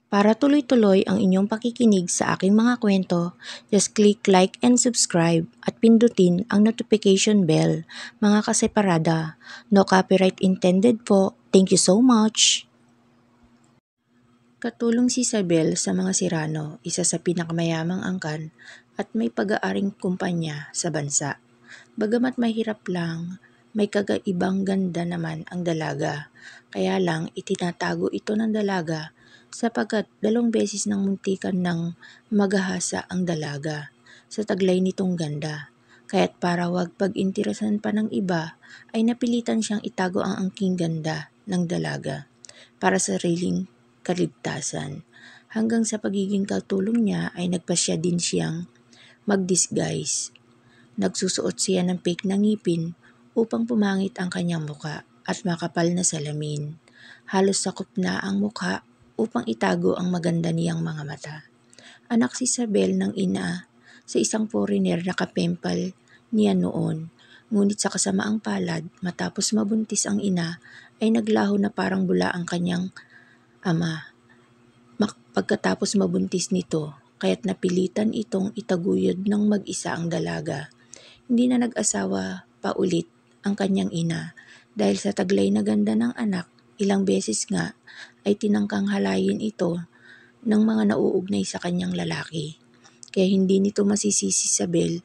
Para tuloy-tuloy ang inyong pakikinig sa aking mga kwento, just click like and subscribe at pindutin ang notification bell, mga kaseparada. No copyright intended po. Thank you so much! Katulong si Isabel sa mga Sirano, isa sa pinakamayamang angkan at may pag-aaring kumpanya sa bansa. Bagamat mahirap lang, may kagaibang ganda naman ang dalaga. Kaya lang itinatago ito ng dalaga sapagkat 2 beses nang muntikan ng magahasa ang dalaga sa taglay nitong ganda. Kaya't para wag pag-interesan pa ng iba ay napilitan siyang itago ang angking ganda ng dalaga para sa sariling kaligtasan. Hanggang sa pagiging katulong niya ay nagpasya din siyang mag-disguise. Nagsusuot siya ng fake na ngipin upang pumangit ang kanyang muka at makapal na salamin. Halos sakop na ang mukha upang itago ang maganda niyang mga mata. Anak si Isabel ng ina sa isang foreigner na kapempal niya noon. Ngunit sa kasamaang palad, matapos mabuntis ang ina, ay naglaho na parang bula ang kanyang ama. Pagkatapos mabuntis nito, kaya't napilitan itong itaguyod ng mag-isa ang dalaga. Hindi na nag-asawa pa ulit ang kanyang ina dahil sa taglay na ganda ng anak, ilang beses nga ay tinangkang halayin ito ng mga nauugnay sa kanyang lalaki. Kaya hindi nito masisisi si Isabel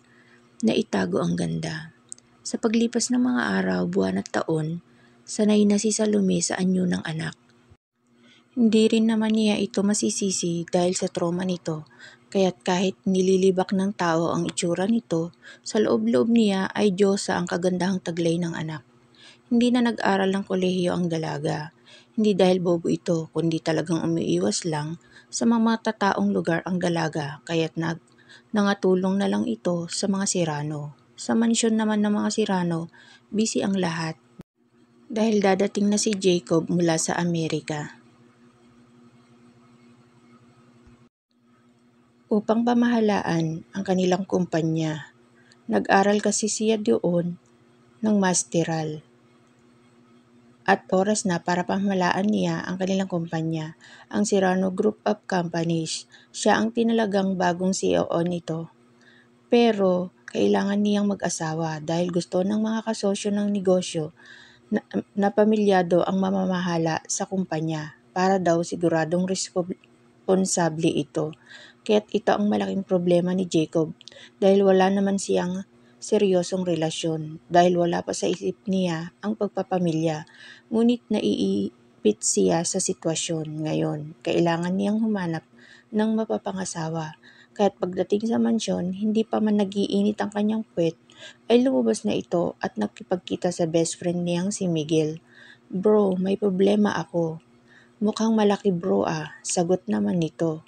na itago ang ganda. Sa paglipas ng mga araw, buwan at taon, sanay na si Salome sa anyo ng anak. Hindi rin naman niya ito masisisi dahil sa trauma nito, kaya't kahit nililibak ng tao ang itsura nito, sa loob-loob niya ay Diyosa ang kagandahang taglay ng anak. Hindi na nag-aral ng kolehiyo ang dalaga, hindi dahil bobo ito, kundi talagang umiiwas lang sa mga matataong lugar ang dalaga, kaya't nangatulong na lang ito sa mga Sirano. Sa mansyon naman ng mga Sirano, busy ang lahat dahil dadating na si Jacob mula sa Amerika upang pamahalaan ang kanilang kumpanya. Nag-aral kasi siya doon ng masteral at oras na para pamahalaan niya ang kanilang kumpanya, ang Sirano Group of Companies. Siya ang tinalagang bagong CEO nito. Pero kailangan niyang mag-asawa dahil gusto ng mga kasosyo ng negosyo na pamilyado ang mamamahala sa kumpanya para daw siguradong responsable ito. Kaya't ito ang malaking problema ni Jacob dahil wala naman siyang seryosong relasyon dahil wala pa sa isip niya ang pagpapamilya. Ngunit naiipit siya sa sitwasyon ngayon. Kailangan niyang humanap ng mapapangasawa. Kaya't pagdating sa mansyon, hindi pa man nagiinit ang kanyang puwet, ay lumabas na ito at nakipagkita sa best friend niyang si Miguel. "Bro, may problema ako." "Mukhang malaki bro sagot naman nito.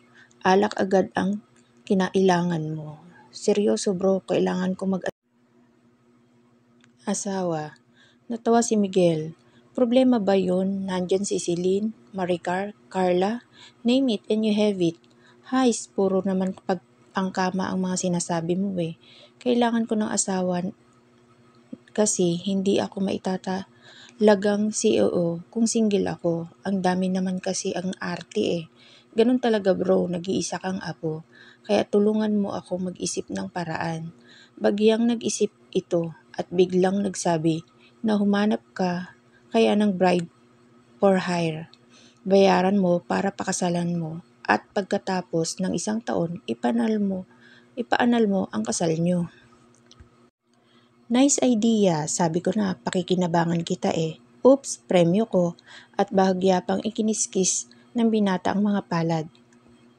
"Alak agad ang kinailangan mo." "Seryoso bro, kailangan ko mag-asawa." Natawa si Miguel. "Problema ba yun? Nandyan si Celine, Maricar, Carla, name it and you have it. Hays, puro naman pangkama ang mga sinasabi mo eh. Kailangan ko ng asawa kasi hindi ako maitalagang CEO kung single ako. Ang dami naman kasi ang arte eh. Ganun talaga bro, nag-iisa kang apo. Kaya tulungan mo ako mag-isip ng paraan." Bagyang nag-isip ito at biglang nagsabi na humanap ka kaya ng bride for hire. Bayaran mo para pakasalan mo at pagkatapos ng 1 taon, ipaanal mo ang kasal nyo. "Nice idea, sabi ko na pakikinabangan kita eh." "Oops, premyo ko." At bahagya pang ikiniskis ng binata ang mga palad.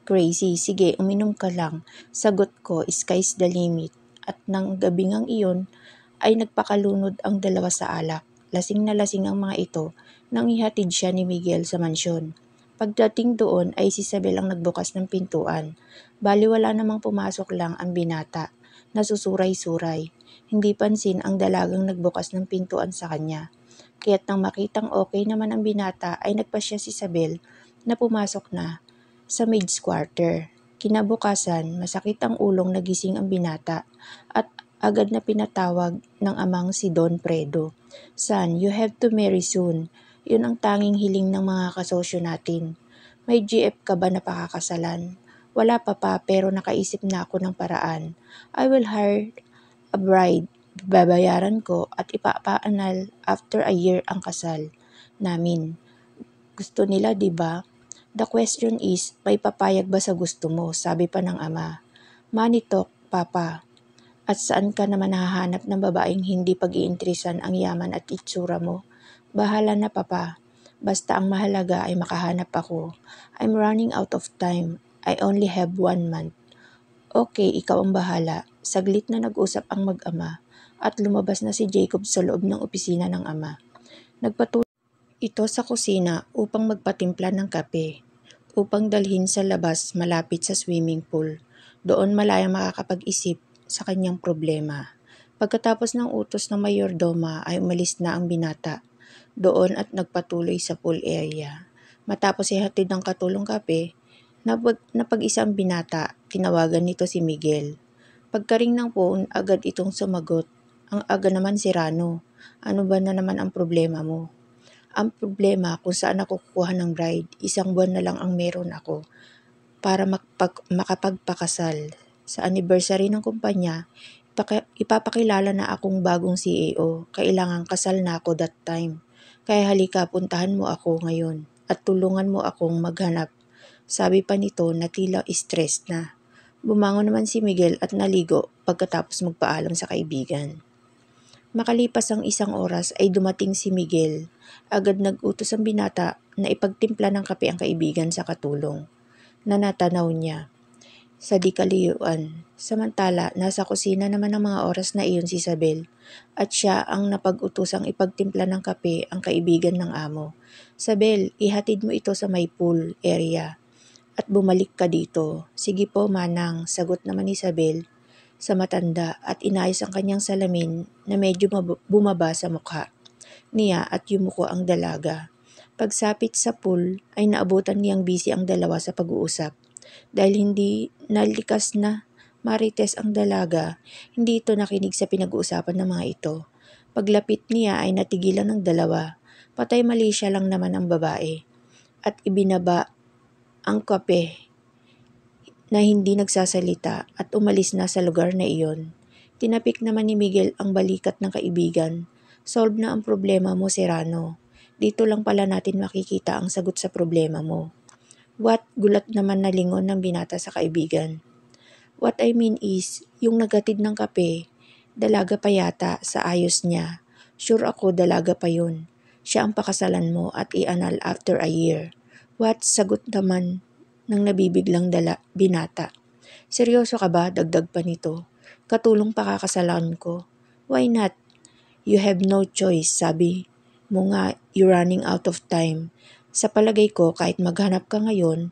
"Crazy, sige uminom ka lang." Sagot ko, sky's the limit. At nang gabingang iyon ay nagpakalunod ang dalawa sa alak. Lasing na lasing ang mga ito nang ihatid siya ni Miguel sa mansyon. Pagdating doon ay si Isabel ang nagbukas ng pintuan. Baliwala namang pumasok lang ang binata, nasusuray-suray. Hindi pansin ang dalagang nagbukas ng pintuan sa kanya. Kaya't nang makitang okay naman ang binata ay nagpasya si Isabel na pumasok na sa maid's quarter. Kinabukasan, masakit ang ulong nagising ang binata at agad na pinatawag ng amang si Don Fredo. "Son, you have to marry soon. Yun ang tanging hiling ng mga kasosyo natin. May GF ka ba na pakakasalan? Wala pa pero nakaisip na ako ng paraan. I will hire a bride. Babayaran ko at ipapaanal after a year ang kasal namin. Gusto nila, 'di ba? The question is, may papayag ba sa gusto mo? Sabi pa ng ama. Money talk, papa. At saan ka naman hahanap ng babaeng hindi pag-iinteresan ang yaman at itsura mo? Bahala na, papa. Basta ang mahalaga ay makahanap ako. I'm running out of time. I only have 1 month. Okay, ikaw ang bahala. Saglit na nag-usap ang mag-ama at lumabas na si Jacob sa loob ng opisina ng ama. Nagpatuloy ito sa kusina upang magpatimpla ng kape, upang dalhin sa labas malapit sa swimming pool. Doon malayang makakapag-isip sa kanyang problema. Pagkatapos ng utos ng mayordoma ay umalis na ang binata doon at nagpatuloy sa pool area. Matapos ihatid ng katulong kape, napag-isa ang binata, tinawagan nito si Miguel. Pagkaring ng phone, agad itong sumagot. Ang aga naman si Rano. Ano ba na naman ang problema mo? Ang problema kung saan ako kukuha ng bride, 1 buwan na lang ang meron ako para makapagpakasal. Sa anniversary ng kumpanya, ipapakilala na akong bagong CEO. Kailangan kasal na ako that time. Kaya halika, puntahan mo ako ngayon at tulungan mo akong maghanap. Sabi pa nito na tila stress na. Bumangon naman si Miguel at naligo pagkatapos magpaalam sa kaibigan. Makalipas ang 1 oras ay dumating si Miguel. Agad nag-utos ang binata na ipagtimpla ng kape ang kaibigan sa katulong na natanaw niya sa di-kaliyuan. Samantala, nasa kusina naman ng mga oras na iyon si Isabel at siya ang napag-utusang ipagtimpla ng kape ang kaibigan ng amo. Isabel, ihatid mo ito sa may pool area at bumalik ka dito. Sige po, manang, sagot naman ni Isabel sa matanda at inayos ang kanyang salamin na medyo bumaba sa mukha niya at yumuko ang dalaga. Pagsapit sa pool ay naabutan niyang busy ang dalawa sa pag-uusap. Dahil hindi nalikas na marites ang dalaga, hindi ito nakinig sa pinag-uusapan ng mga ito. Paglapit niya ay natigilan ng dalawa. Patay mali siya lang naman ang babae. At ibinaba ang kape na hindi nagsasalita at umalis na sa lugar na iyon. Tinapik naman ni Miguel ang balikat ng kaibigan. Solve na ang problema mo, Serrano. Dito lang pala natin makikita ang sagot sa problema mo. What? Gulat naman na lingon ng binata sa kaibigan. What I mean is, yung nagatid ng kape, dalaga pa yata sa ayos niya. Sure ako dalaga pa yun. Siya ang pakasalan mo at ianal after a year. What? Sagot naman ng nabibiglang binata. Seryoso ka ba? Dagdag pa nito. Katulong pakakasalan ko. Why not? You have no choice, sabi mo nga, you're running out of time. Sa palagay ko, kahit maghanap ka ngayon,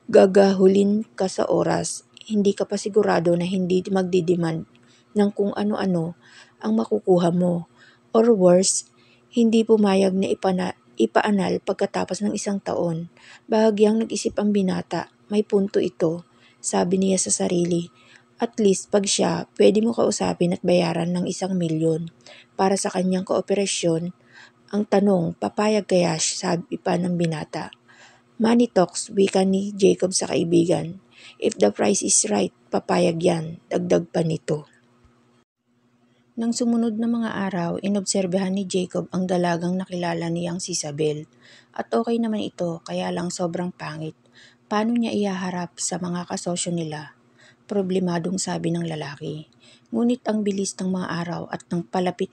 gagahulin ka sa oras, hindi ka pa sigurado na hindi magdidemand ng kung ano-ano ang makukuha mo. Or worse, hindi pumayag na ipaanal pagkatapos ng 1 taon. Bahagyang nag-isip ang binata, may punto ito, sabi niya sa sarili. At least pag siya, pwede mo kausapin at bayaran ng 1 milyon para sa kanyang kooperasyon. Ang tanong, papayag kaya siya, sabi pa ng binata. Money talks, wika ni Jacob sa kaibigan. If the price is right, papayag yan, dagdag pa nito. Nang sumunod na mga araw, inobserbahan ni Jacob ang dalagang nakilala niyang si Isabel. At okay naman ito, kaya lang sobrang pangit. Paano niya ihaharap sa mga kasosyo nila? Problemadong sabi ng lalaki. Ngunit ang bilis ng mga araw at ng palapit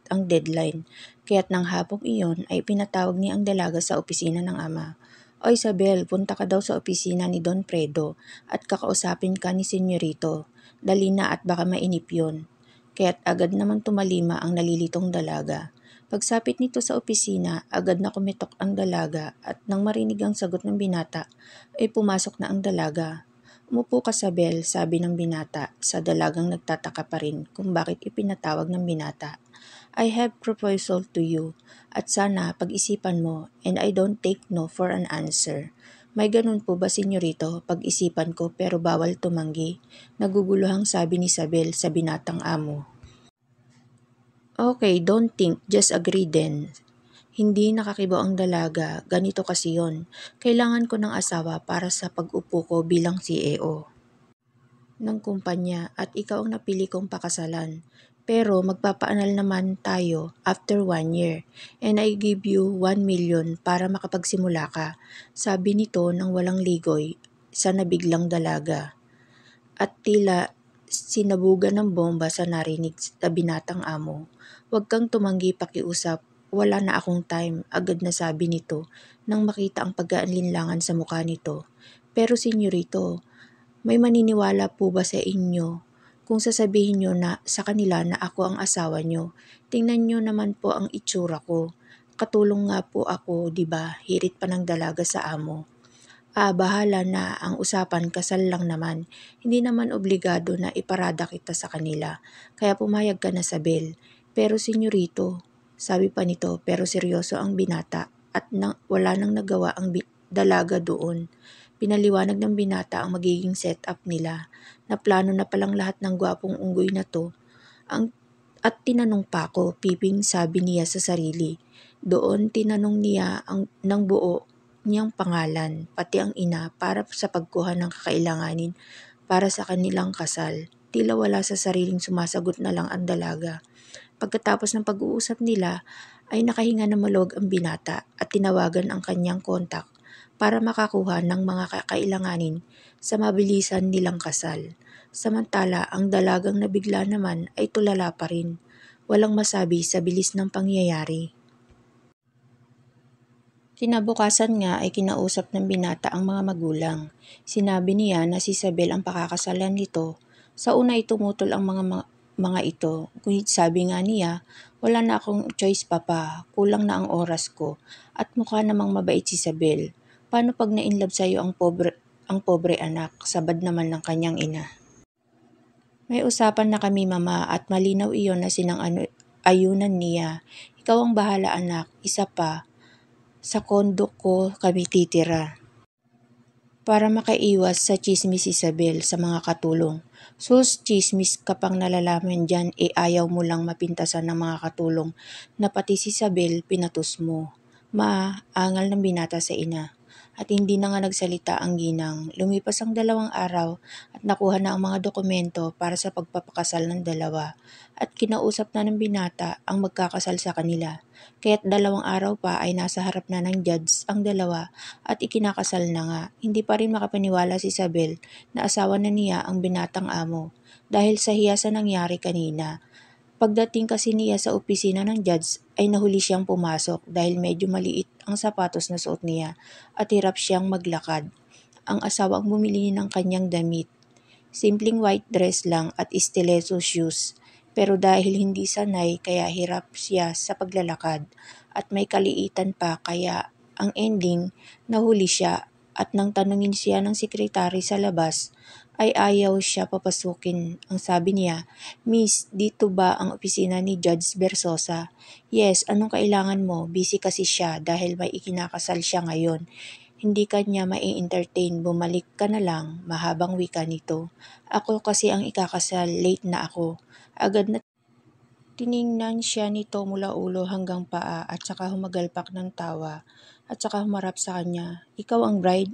ang deadline, kaya't ng hapong iyon ay pinatawag niya ang dalaga sa opisina ng ama. O Isabel, punta ka daw sa opisina ni Don Fredo at kakausapin ka ni Senyorito. Dali na at baka mainip yun. Kaya't agad naman tumalima ang nalilitong dalaga. Pagsapit nito sa opisina, agad na kumitok ang dalaga at nang marinig ang sagot ng binata, ay pumasok na ang dalaga. Umupo ka, Isabel, sabi ng binata sa dalagang nagtataka pa rin kung bakit ipinatawag ng binata. I have proposal to you at sana pag-isipan mo and I don't take no for an answer. May ganun po ba, senyorito? Pag-isipan ko pero bawal tumanggi. Naguguluhang sabi ni Isabel sa binatang amo. Okay, don't think, just agree then. Hindi nakakibo ang dalaga, ganito kasi yon. Kailangan ko ng asawa para sa pag-upo ko bilang CEO ng kumpanya at ikaw ang napili kong pakasalan. Pero magpapaanal naman tayo after 1 year and I give you 1 million para makapagsimula ka. Sabi nito nang walang ligoy sa nabiglang dalaga. At tila sinabugan ng bomba sa narinig sa binatang amo. Huwag kang tumanggi pakiusap, wala na akong time, agad na sabi nito nang makita ang pag-aalinlangan sa mukha nito. Pero senyorito, may maniniwala po ba sa inyo kung sasabihin nyo na sa kanila na ako ang asawa nyo? Tingnan nyo naman po ang itsura ko. Katulong nga po ako, di ba? Hirit pa ng dalaga sa amo. Bahala na, ang usapan kasal lang naman. Hindi naman obligado na iparada kita sa kanila. Kaya pumayag ka na sa bail. Pero senyorito, sabi pa nito, pero seryoso ang binata at wala nang nagawa ang dalaga doon. Pinaliwanag ng binata ang magiging setup nila. Na plano na palang lahat ng gwapong unggoy na to. At tinanong pa ako, piping sabi niya sa sarili. Doon tinanong niya ng buo niyang pangalan, pati ang ina para sa pagkuha ng kakailanganin para sa kanilang kasal. Tila wala sa sariling sumasagot na lang ang dalaga. Pagkatapos ng pag-uusap nila ay nakahinga na malog ang binata at tinawagan ang kanyang kontak para makakuha ng mga kakailanganin sa mabilisan nilang kasal. Samantala, ang dalagang nabigla naman ay tulala pa rin. Walang masabi sa bilis ng pangyayari. Kinabukasan nga ay kinausap ng binata ang mga magulang. Sinabi niya na si Isabel ang pakakasalan nito. Sa una ay tumutol ang mga ito. Ngunit sabi nga niya, wala na akong choice papa, kulang na ang oras ko. At mukha namang mabait si Isabel. Paano pag na-inlove sa'yo ang pobre anak, sabad naman ng kanyang ina. May usapan na kami mama at malinaw iyon na ayunan niya. Ikaw ang bahala anak, isa pa. Sa kondo ko kami titira. Para makaiwas sa chismis Isabel sa mga katulong. Sus, chismis ka pang nalalaman dyan, ayaw mo lang mapintasan ng mga katulong na pati si Isabel pinatus mo. Angal ng binata sa ina. At hindi na nga nagsalita ang ginang. Lumipas ang 2 araw at nakuha na ang mga dokumento para sa pagpapakasal ng dalawa. At kinausap na ng binata ang magkakasal sa kanila. Kaya't 2 araw pa ay nasa harap na ng judge ang dalawa at ikinakasal na nga. Hindi pa rin makapaniwala si Isabel na asawa na niya ang binatang amo dahil sa hiya sa nangyari kanina. Pagdating kasi niya sa opisina ng judge ay nahuli siyang pumasok dahil medyo maliit ang sapatos na suot niya at hirap siyang maglakad. Ang asawa ang bumili ng kanyang damit. Simpleng white dress lang at stiletto shoes. Pero dahil hindi sanay kaya hirap siya sa paglalakad at may kaliitan pa kaya ang ending nahuli siya at nang tanungin siya ng sekretary sa labas ay ayaw siya papasukin. Ang sabi niya, Miss, dito ba ang opisina ni Judge Versosa? Yes, anong kailangan mo? Busy kasi siya dahil may ikinakasal siya ngayon. Hindi ka niya mai-entertain, bumalik ka na lang, mahabang wika nito. Ako kasi ang ikakasal, late na ako. Agad na tiningnan siya nito mula ulo hanggang paa at saka humagalpak ng tawa at saka humarap sa kanya. Ikaw ang bride?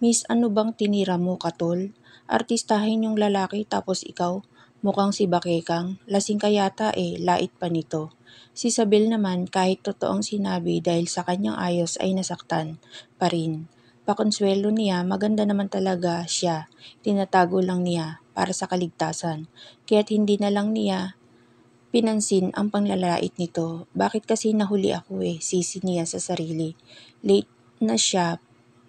Miss, ano bang tinira mo, katol? Artistahin yung lalaki tapos ikaw, mukhang si Bakekang. Lasing ka yata lait pa nito. Si Isabel naman kahit totoong sinabi dahil sa kanyang ayos ay nasaktan pa rin. Pakonsuelo niya, maganda naman talaga siya. Tinatago lang niya para sa kaligtasan. Kaya't hindi na lang niya pinansin ang panglalait nito. Bakit kasi nahuli ako sisi niya sa sarili. Late na siya,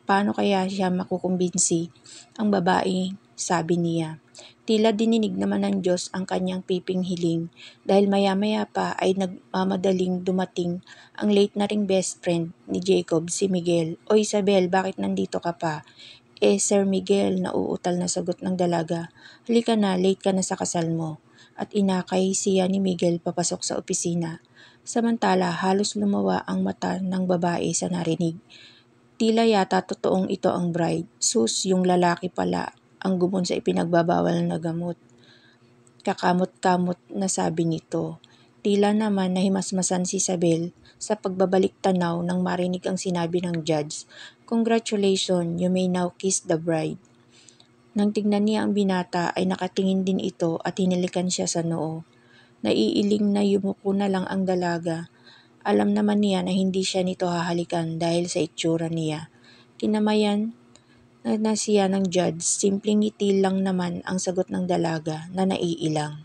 paano kaya siya makukumbinsi ang babae, sabi niya. Tila dininig naman ng Diyos ang kanyang piping hiling dahil maya-maya pa ay nagmamadaling dumating ang late na ring best friend ni Jacob, si Miguel. O Isabel, bakit nandito ka pa? Sir Miguel, nauutal na sagot ng dalaga. Halika na, late ka na sa kasal mo. At inakay siya ni Miguel papasok sa opisina. Samantala, halos lumawa ang mata ng babae sa narinig. Tila yata totoong ito ang bride. Sus, yung lalaki pala ang gumon sa ipinagbabawal na gamot. Kakamot-kamot na sabi nito. Tila naman nahimasmasan si Isabel sa pagbabalik tanaw nang marinig ang sinabi ng judge. "Congratulations, you may now kiss the bride." Nang tignan niya ang binata ay nakatingin din ito at hinalikan siya sa noo. Naiiling na yumuko na lang ang dalaga. Alam naman niya na hindi siya nito hahalikan dahil sa itsura niya. Kinamayan na siya ng judge, simpleng ngiti lang naman ang sagot ng dalaga na naiilang.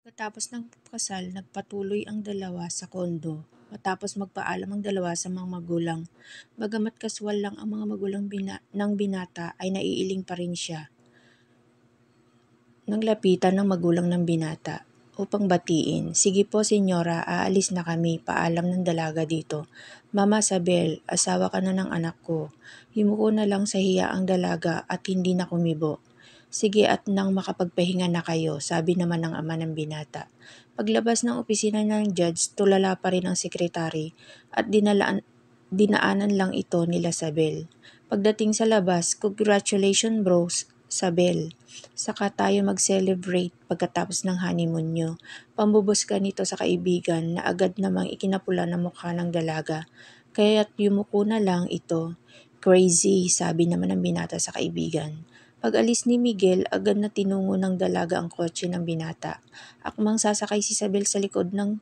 Pagkatapos ng kasal, nagpatuloy ang dalawa sa kondo matapos magpaalam ang dalawa sa mga magulang. Bagamat kaswal lang ang mga magulang ng binata ay naiiling pa rin siya. Nang lapitan ng magulang ng binata upang batiin, "Sige po senyora, aalis na kami," paalam ng dalaga dito. "Mama Sabel, asawa ka na ng anak ko." Yumuko na lang sa hiya ang dalaga at hindi na kumibo. "Sige at nang makapagpahinga na kayo," sabi naman ng ama ng binata. Paglabas ng opisina ng judge, tulala pa rin ang sekretary at dinaanan lang ito nila Sabel. Pagdating sa labas, "Congratulations bros, Sabel. Saka tayo mag-celebrate pagkatapos ng honeymoon nyo." Pambubos ka nito sa kaibigan na agad namang ikinapula ng mukha ng dalaga. Kaya't yumuko na lang ito. "Crazy," sabi naman ng binata sa kaibigan. Pag-alis ni Miguel, agad na tinungo ng dalaga ang kotse ng binata. Akmang sasakay si Isabel sa likod nang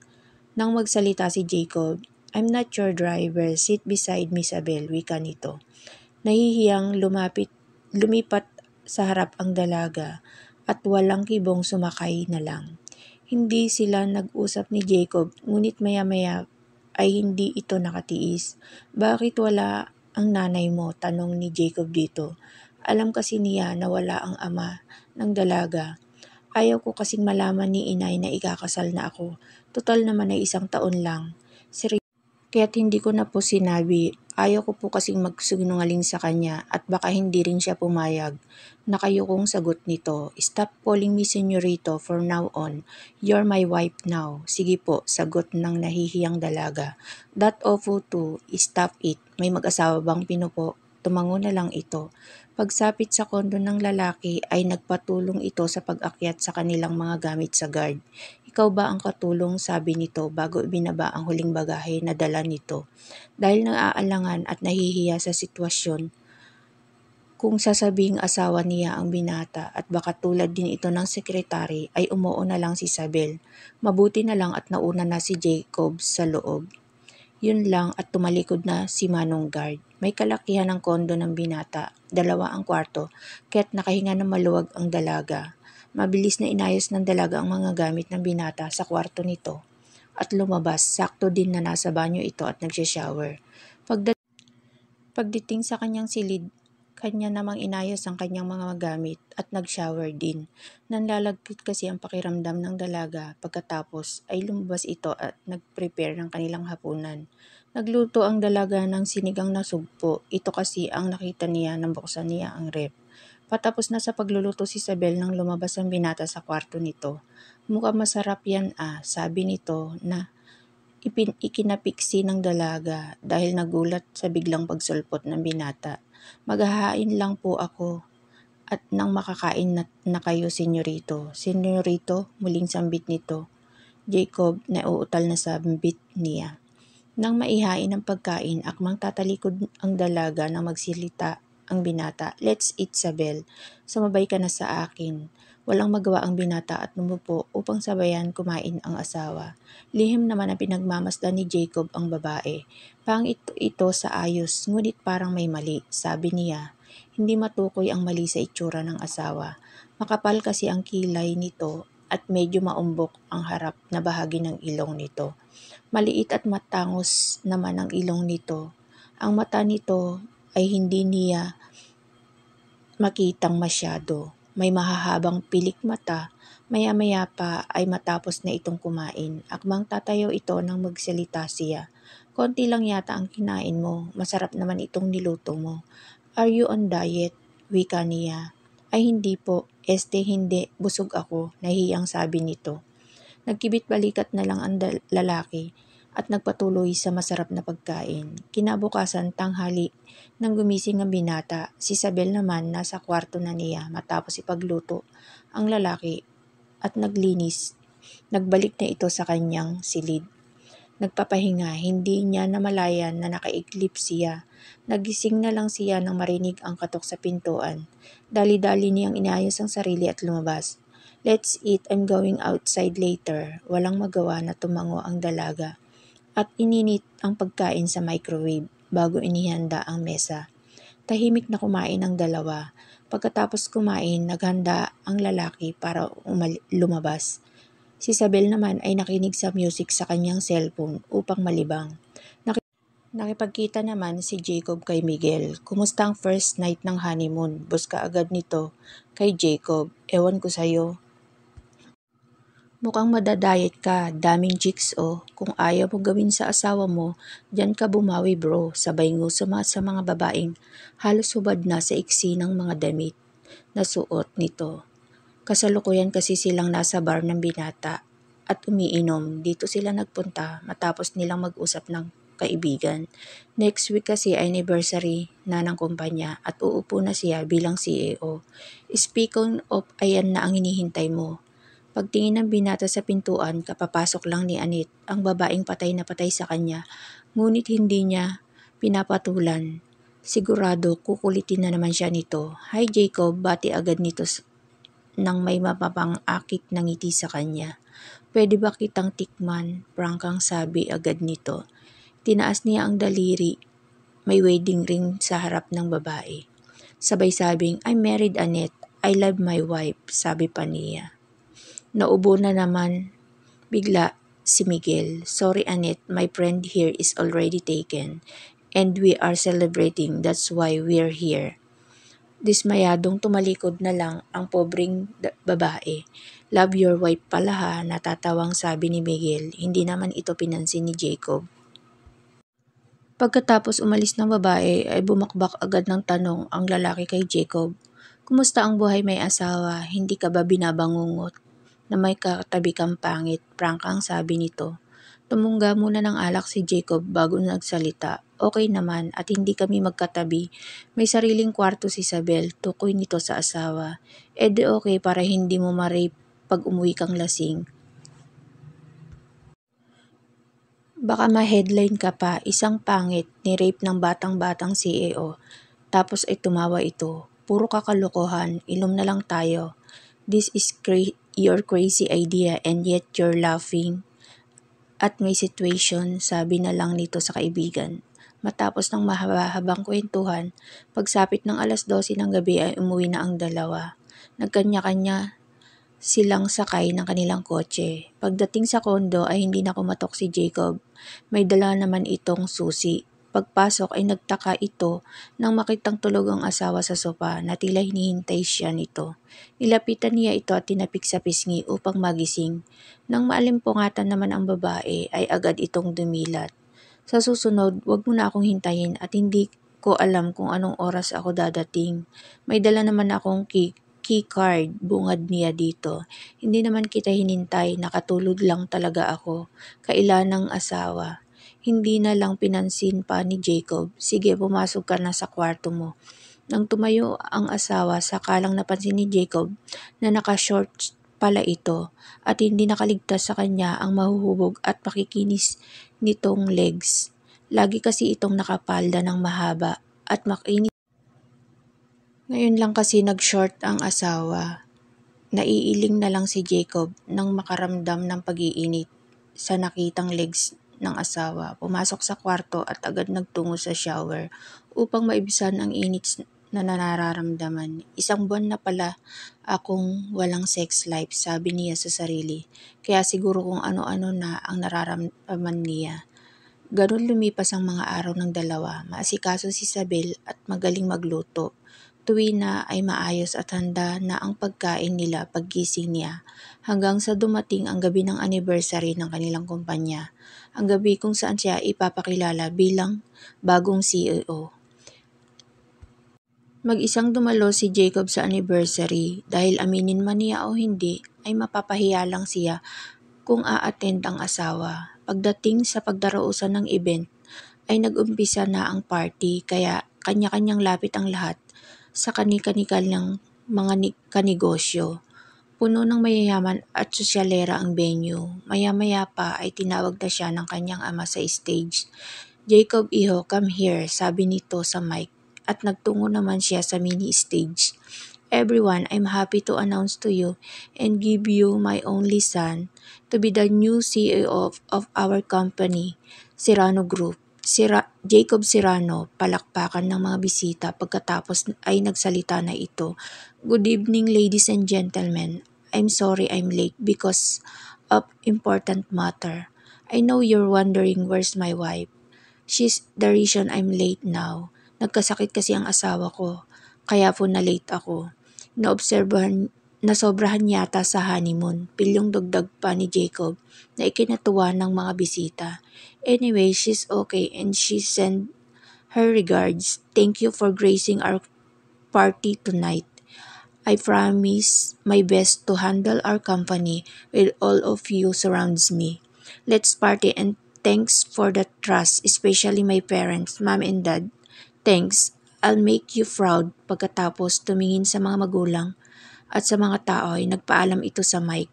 magsalita si Jacob. "I'm not your driver, sit beside me Isabel," wika nito. Nahihiyang lumipat sa harap ang dalaga at walang kibong sumakay na lang. Hindi sila nag-usap ni Jacob ngunit maya-maya ay hindi ito nakatiis. "Bakit wala ang nanay mo?" tanong ni Jacob dito. Alam kasi niya na wala ang ama ng dalaga. "Ayaw ko kasing malaman ni inay na ikakasal na ako. Tutal naman ay 1 taon lang. Kaya't hindi ko na po sinabi. Ayaw ko po kasing magsinungaling sa kanya at baka hindi rin siya pumayag." Nakayukong sagot nito. "Stop calling me senyorito for now on. You're my wife now." "Sige po," sagot ng nahihiyang dalaga. "That ofo too. Stop it. May mag-asawa bang pinupo?" Tumango na lang ito. Pagsapit sa kondo ng lalaki ay nagpatulong ito sa pag-akyat sa kanilang mga gamit sa guard. "Ikaw ba ang katulong?" sabi nito bago ibinaba ang huling bagahe na dala nito. Dahil nang-aalangan at nahihiya sa sitwasyon kung sasabihing asawa niya ang binata at baka tulad din ito ng sekretary ay umuo na lang si Isabel. Mabuti na lang at nauna na si Jacob sa loob. Yun lang at tumalikod na si Manong Guard. May kalakihan ng kondo ng binata, 2 ang kwarto, kaya't nakahinga ng maluwag ang dalaga. Mabilis na inayos ng dalaga ang mga gamit ng binata sa kwarto nito at lumabas. Sakto din na nasa banyo ito at nagsha-shower. Pagdating sa kanyang silid, kanya namang inayos ang kanyang mga gamit at nag-shower din. Nanlalagkit kasi ang pakiramdam ng dalaga pagkatapos ay lumabas ito at nag-prepare ng kanilang hapunan. Nagluto ang dalaga ng sinigang na sugpo. Ito kasi ang nakita niya nang buksan niya ang ref. Patapos na sa pagluluto si Isabel nang lumabas ang binata sa kwarto nito. "Mukhang masarap yan sabi nito na ikinapiksi ng dalaga dahil nagulat sa biglang pagsulpot ng binata. "Maghahain lang po ako at nang makakain na kayo senyorito." "Senyorito?" muling sambit nito. Jacob na uutal na sambit niya. Nang maihain ang pagkain, akmang tatalikod ang dalaga nang magsilita ang binata. "Let's eat Sabel. Sumabay ka na sa akin." Walang magawa ang binata at lumupo upang sabayan kumain ang asawa. Lihim naman ang pinagmamasdan ni Jacob ang babae. "Pangit ito sa ayos, ngunit parang may mali," sabi niya. Hindi matukoy ang mali sa itsura ng asawa. Makapal kasi ang kilay nito at medyo maumbok ang harap na bahagi ng ilong nito. Maliit at matangos naman ang ilong nito. Ang mata nito ay hindi niya makitang masyado. May mahahabang pilik mata. Maya-maya pa ay matapos na itong kumain. Akmang tatayo ito nang magsalita siya. "Konti lang yata ang kinain mo. Masarap naman itong niluto mo. Are you on diet?" wika niya. "Ay hindi po. Hindi. Busog ako," nahiyang sabi nito. Nagkibit balikat na lang ang lalaki at nagpatuloy sa masarap na pagkain. Kinabukasan tanghali nang gumising ang binata, si Isabel naman nasa kwarto na niya matapos ipagluto ang lalaki at naglinis. Nagbalik na ito sa kanyang silid. Nagpapahinga, hindi niya namalayan na nakaiglip siya. Nagising na lang siya nang marinig ang katok sa pintuan. Dali-dali niyang inayos ang sarili at lumabas. Let's eat, I'm going outside later. Walang magawa na tumango ang dalaga. At ininit ang pagkain sa microwave bago inihanda ang mesa. Tahimik na kumain ang dalawa. Pagkatapos kumain, naghanda ang lalaki para lumabas. Si Isabel naman ay nakinig sa music sa kanyang cellphone upang malibang. Nakipagkita naman si Jacob kay Miguel. Kumusta ang first night ng honeymoon? Bus ka agad nito kay Jacob. Ewan ko sa'yo. Mukhang madadayet ka, daming chicks oh. Kung ayaw mo gawin sa asawa mo, diyan ka bumawi bro. Sabay ngusama sa mga babaeng halos hubad na sa iksi ng mga damit na suot nito. Kasalukuyan kasi silang nasa bar ng binata at umiinom. Dito sila nagpunta matapos nilang mag-usap ng kaibigan. Next week kasi anniversary na ng kumpanya at uupo na siya bilang CEO. Speaking of, ayan na ang hinihintay mo. Pagtingin ng binata sa pintuan, kapapasok lang ni Anit, ang babaeng patay na patay sa kanya, ngunit hindi niya pinapatulan. Sigurado kukulitin na naman siya nito. Hi Jacob, bati agad nito nang may mapapang-akit na ngiti sa kanya. Pwede ba kitang tikman? Prangkang sabi agad nito. Tinaas niya ang daliri, may wedding ring sa harap ng babae. Sabay sabing, I'm married Annette, I love my wife, sabi pa niya. Naubo na naman bigla si Miguel. Sorry Annette, my friend here is already taken and we are celebrating, that's why we're here. Dismayadong tumalikod na lang ang pobreng babae. Love your wife pala ha, natatawang sabi ni Miguel. Hindi naman ito pinansin ni Jacob. Pagkatapos umalis ng babae ay bumakbak agad ng tanong ang lalaki kay Jacob. Kumusta ang buhay may asawa? Hindi ka ba binabangungot? Na may katabi kang pangit, prangkang sabi nito. Tumungga muna ng alak si Jacob bago nagsalita. Okay naman at hindi kami magkatabi. May sariling kwarto si Isabel, tukoy nito sa asawa. Di okay para hindi mo ma-rape pag umuwi kang lasing. Baka ma-headline ka pa, isang pangit, ni-rape ng batang-batang CEO. Tapos ay tumawa ito. Puro kakalokohan, ilom na lang tayo. This is your crazy idea and yet you're laughing at may situation, sabi na lang nito sa kaibigan. Matapos ng mahaba-habang kwentuhan, pagsapit ng 12:00 ng gabi ay umuwi na ang dalawa. Nagkanya-kanya silang sakay ng kanilang kotse. Pagdating sa kondo ay hindi na kumatok si Jacob. May dala naman itong susi. Pagpasok ay nagtaka ito nang makitang tulog ang asawa sa sopa na tila hinihintay siya nito. Nilapitan niya ito at tinapik sa pisngi upang magising. Nang maalimpungatan naman ang babae ay agad itong dumilat. Sa susunod, wag mo na akong hintayin at hindi ko alam kung anong oras ako dadating. May dala naman akong key card, bungad niya dito. Hindi naman kita hinintay, nakatulog lang talaga ako. Kailan ng asawa. Hindi na lang pinansin pa ni Jacob. Sige, pumasok ka na sa kwarto mo. Nang tumayo ang asawa, sakalang napansin ni Jacob na naka-shorts pala ito at hindi nakaligtas sa kanya ang mahuhubog at makikinis nitong legs. Lagi kasi itong nakapalda ng mahaba at makinis. Ngayon lang kasi nag-short ang asawa. Naiiling na lang si Jacob nang makaramdam ng pag-iinit sa nakitang legs ng asawa. Pumasok sa kwarto at agad nagtungo sa shower upang maibsan ang init na nararamdaman. Isang buwan na pala akong walang sex life, sabi niya sa sarili. Kaya siguro kung ano-ano na ang nararamdaman niya. Ganun lumipas ang mga araw ng dalawa. Maasikaso si Isabel at magaling magluto. Tuwi na ay maayos at handa na ang pagkain nila paggising niya hanggang sa dumating ang gabi ng anniversary ng kanilang kumpanya. Ang gabi kung saan siya ipapakilala bilang bagong CEO. Mag-isang dumalo si Jacob sa anniversary dahil aminin man niya o hindi ay mapapahiya lang siya kung a-attend ang asawa. Pagdating sa pagdarausan ng event ay nag-umpisa na ang party kaya kanya-kanyang lapit ang lahat sa kani-kanilang mga kanegosyo. Puno ng mayayaman at sosyalera ang venue. Maya-maya pa ay tinawag na siya ng kanyang ama sa stage. "Jacob iho, come here," sabi nito sa mic at nagtungo naman siya sa mini stage. "Everyone, I'm happy to announce to you and give you my only son to be the new CEO of our company, Serrano Group." Jacob Serrano, palakpakan ng mga bisita pagkatapos ay nagsalita na ito. "Good evening, ladies and gentlemen. I'm sorry I'm late because of important matter. I know you're wondering where's my wife. She's the reason I'm late now. Nagkasakit kasi ang asawa ko, kaya po na-late ako. Nasobrahan yata sa honeymoon," pilyong dagdag pa ni Jacob na ikinatuwa ng mga bisita. "Anyway, she's okay and she sent her regards. Thank you for gracing our party tonight. I promise my best to handle our company with all of you surrounds me. Let's party and thanks for the trust, especially my parents, mom and dad. Thanks, I'll make you proud." Pagkatapos tumingin sa mga magulang at sa mga tao ay nagpaalam ito sa mic.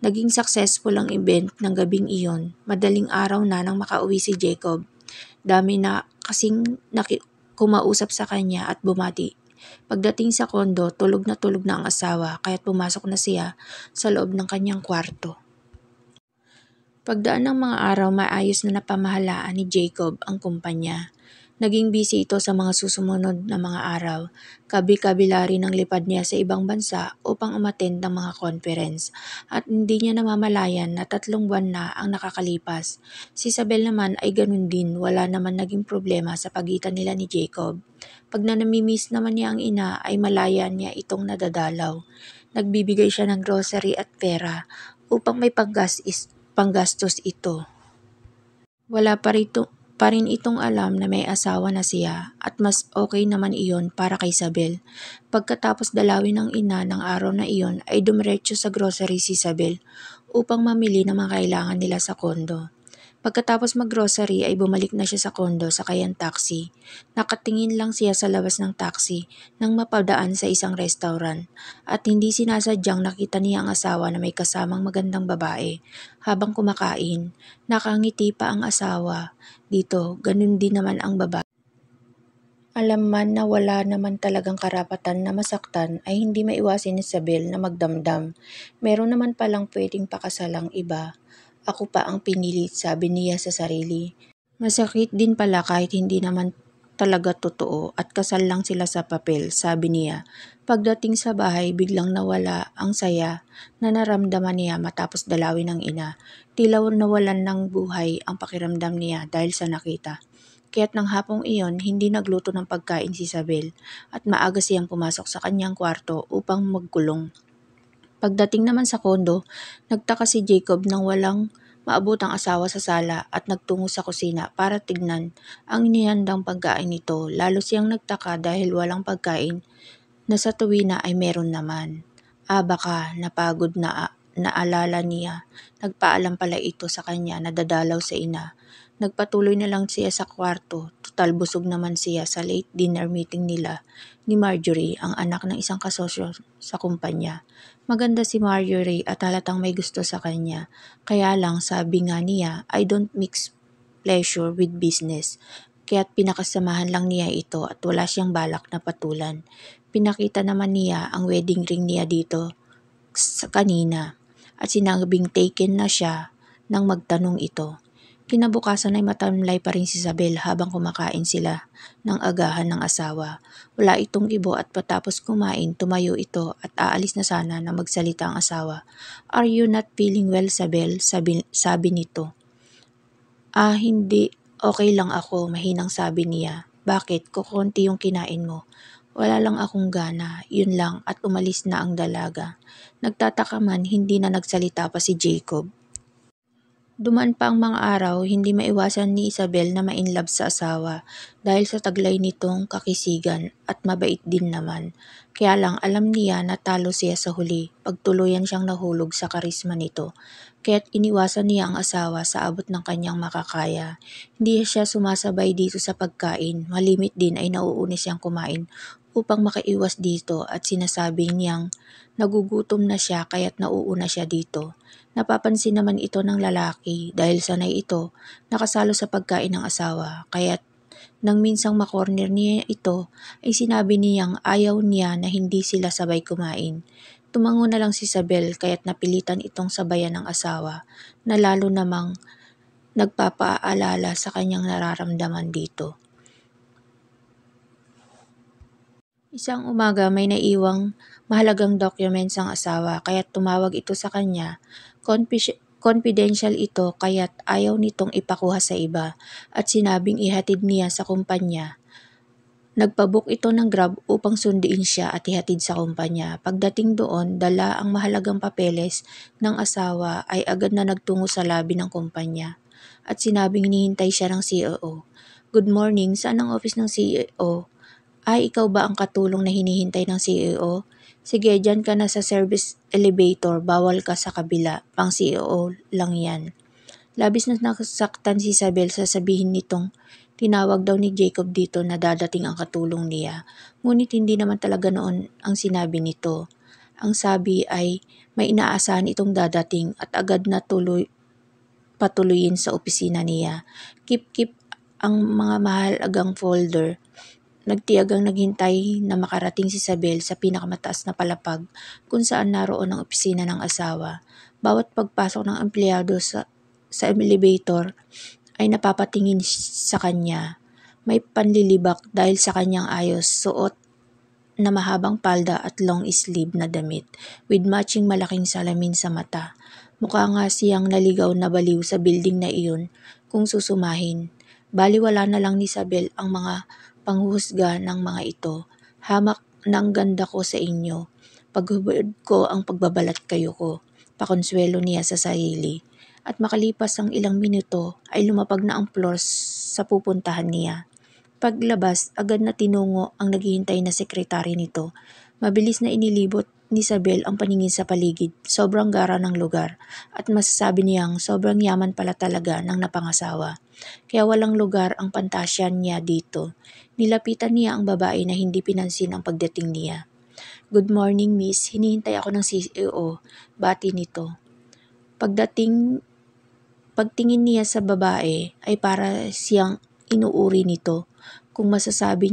Naging successful ang event ng gabing iyon. Madaling araw na nang makauwi si Jacob. Dami na kasing kumausap sa kanya at bumati. Pagdating sa kondo, tulog na ang asawa kaya't pumasok na siya sa loob ng kanyang kwarto. Pagdaan ng mga araw, maayos na napamahalaan ni Jacob ang kumpanya. Naging busy ito sa mga susumunod na mga araw. Kabi-kabila rin ang lipad niya sa ibang bansa upang umattend ng mga conference at hindi niya namamalayan na 3 buwan na ang nakakalipas. Si Isabel naman ay ganun din, wala naman naging problema sa pagitan nila ni Jacob. Pag namimiss naman niya ang ina ay malaya niya itong nadadalaw. Nagbibigay siya ng grocery at pera upang may panggastos ito. Wala pa rin itong alam na may asawa na siya at mas okay naman iyon para kay Isabel. Pagkatapos dalawin ng ina ng araw na iyon ay dumiretso sa grocery si Isabel upang mamili ng mga kailangan nila sa kondo. Pagkatapos maggrocery ay bumalik na siya sa kondo sakay ang taxi. Nakatingin lang siya sa labas ng taxi nang mapadaan sa isang restaurant at hindi sinasadyang nakita niya ang asawa na may kasamang magandang babae. Habang kumakain, nakangiti pa ang asawa. Dito, ganun din naman ang babae. Alam man na wala naman talagang karapatan na masaktan ay hindi maiwasin ni Isabel na magdamdam. Meron naman palang pwedeng pakasalang iba. Ako pa ang pinilit, sabi niya sa sarili. Masakit din pala kahit hindi naman talaga totoo at kasal lang sila sa papel, sabi niya. Pagdating sa bahay, biglang nawala ang saya na naramdaman niya matapos dalawin ng ina. Tila nawalan ng buhay ang pakiramdam niya dahil sa nakita. Kaya't ng hapong iyon, hindi nagluto ng pagkain si Isabel at maaga siyang pumasok sa kanyang kwarto upang magkulong. Pagdating naman sa kondo, nagtaka si Jacob nang walang maabot ang asawa sa sala at nagtungo sa kusina para tignan ang inihandang pagkain nito. Lalo siyang nagtaka dahil walang pagkain na sa tuwina ay meron naman. Baka napagod na naalala niya. Nagpaalam pala ito sa kanya na dadalaw sa ina. Nagpatuloy na lang siya sa kwarto. Total busog naman siya sa late dinner meeting nila ni Marjorie, ang anak ng isang kasosyo sa kumpanya. Maganda si Marjorie at halatang may gusto sa kanya. Kaya lang sabi nga niya, I don't mix pleasure with business. Kaya't pinakasamahan lang niya ito at wala siyang balak na patulan. Pinakita naman niya ang wedding ring niya dito kanina at sinabing taken na siya nang magtanong ito. Kinabukasan ay matamlay pa rin si Isabel habang kumakain sila ng agahan ng asawa. Wala itong ibo at patapos kumain, tumayo ito at aalis na sana na magsalita ang asawa. Are you not feeling well, Isabel? Sabi nito. Hindi. Okay lang ako, mahinang sabi niya. Bakit? Kukunti yung kinain mo. Wala lang akong gana, yun lang at umalis na ang dalaga. Nagtataka man, hindi na nagsalita pa si Jacob. Dumaan pa ang mga araw, hindi maiwasan ni Isabel na ma-inlove sa asawa dahil sa taglay nitong kakisigan at mabait din naman. Kaya lang alam niya na talo siya sa huli, pagtuluyan siyang nahulog sa karisma nito. Kaya't iniwasan niya ang asawa sa abot ng kanyang makakaya. Hindi siya sumasabay dito sa pagkain, malimit din ay nauunis siyang kumain upang makaiwas dito at sinasabing niyang nagugutom na siya kaya't nauuna siya dito. Napapansin naman ito ng lalaki dahil sanay ito nakasalo sa pagkain ng asawa kaya't nang minsang makorner niya ito ay sinabi niyang ayaw niya na hindi sila sabay kumain. Tumango na lang si Isabel kaya't napilitan itong sabayan ng asawa na lalo namang nagpapaalala sa kanyang nararamdaman dito. Isang umaga may naiwang mahalagang documents ang asawa kaya't tumawag ito sa kanya. Confidential ito kaya't ayaw nitong ipakuha sa iba at sinabing ihatid niya sa kumpanya. Nagpabook ito ng Grab upang sunduin siya at ihatid sa kumpanya. Pagdating doon, dala ang mahalagang papeles ng asawa ay agad na nagtungo sa lobby ng kumpanya at sinabing hinihintay siya ng CEO. Good morning, saan ang office ng CEO? Ay, ikaw ba ang katulong na hinihintay ng CEO? Sige, dyan ka na sa service elevator, bawal ka sa kabila, pang CEO lang yan. Labis na nasaktan si Isabel sa sabihin nitong tinawag daw ni Jacob dito na dadating ang katulong niya. Ngunit hindi naman talaga noon ang sinabi nito. Ang sabi ay may inaasahan itong dadating at agad na patuloyin sa opisina niya. Keep ang mga mahalagang folder. Nagtiyagang naghintay na makarating si Isabel sa pinakamataas na palapag kung saan naroon ang opisina ng asawa. Bawat pagpasok ng empleyado sa elevator ay napapatingin sa kanya. May panlilibak dahil sa kanyang ayos, suot na mahabang palda at long sleeve na damit with matching malaking salamin sa mata. Mukha nga siyang naligaw na baliw sa building na iyon kung susumahin. Baliwala na lang ni Isabel ang mga panghuhusga ng mga ito. Hamak ng ganda ko sa inyo. Paghubad ko ang pagbabalat kayo ko. Pakonsuelo niya sa sarili. At makalipas ang ilang minuto ay lumapag na ang floor sa pupuntahan niya. Paglabas, agad na tinungo ang naghihintay na sekretary nito. Mabilis na inilibot ni Isabel ang paningin sa paligid. Sobrang gara ng lugar at masasabi niyang sobrang yaman pala talaga ng napangasawa. Kaya walang lugar ang pantasyan niya dito. Nilapitan niya ang babae na hindi pinansin ang pagdating niya. Good morning, miss. Hinihintay ako ng CEO. Bati nito. Pagtingin niya sa babae ay para siyang inuuri nito kung nagsasabi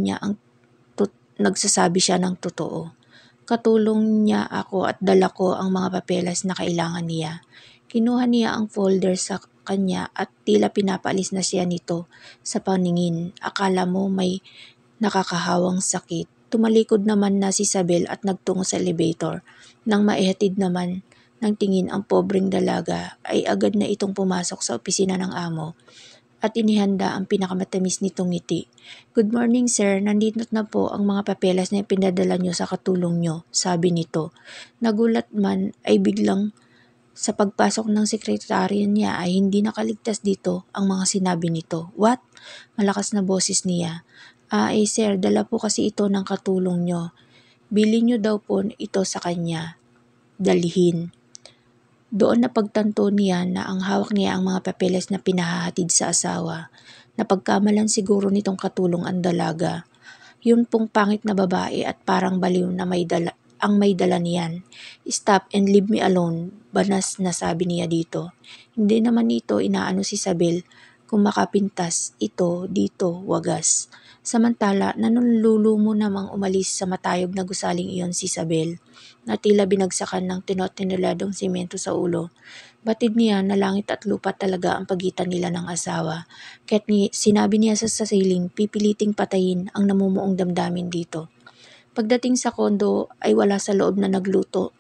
siya ng totoo. Katulong niya ako at dala ko ang mga papeles na kailangan niya. Kinuha niya ang folder sa kanya at tila pinapaalis na siya nito sa paningin. Akala mo may nakakahawang sakit. Tumalikod naman na si Isabel at nagtungo sa elevator. Nang maihatid naman ng tingin ang pobreng dalaga ay agad na itong pumasok sa opisina ng amo at inihanda ang pinakamatamis nitong ngiti. Good morning sir, nandito na po ang mga papeles na pinadala nyo sa katulong nyo, sabi nito. Nagulat man ay biglang sa pagpasok ng sekretarya niya ay hindi nakaligtas dito ang mga sinabi nito. What? Malakas na boses niya. Sir, dala po kasi ito ng katulong nyo. Bili nyo daw po ito sa kanya. Dalhin. Doon napagtanto niya na ang hawak niya ang mga papeles na pinahahatid sa asawa. Napagkamalan siguro nitong katulong ang dalaga. Yun pong pangit na babae at parang baliw na may dala niyan. Stop and leave me alone, banas na sabi niya dito. Hindi naman ito inaano si Isabel kung makapintas ito dito wagas. Samantala, nanululumo namang umalis sa matayog na gusaling iyon si Isabel na tila binagsakan ng tinutinuladong simento sa ulo. Batid niya na langit at lupa talaga ang pagitan nila ng asawa. Kaya't sinabi niya sa sasiling pipiliting patayin ang namumuong damdamin dito. Pagdating sa kondo ay wala sa loob na nagluto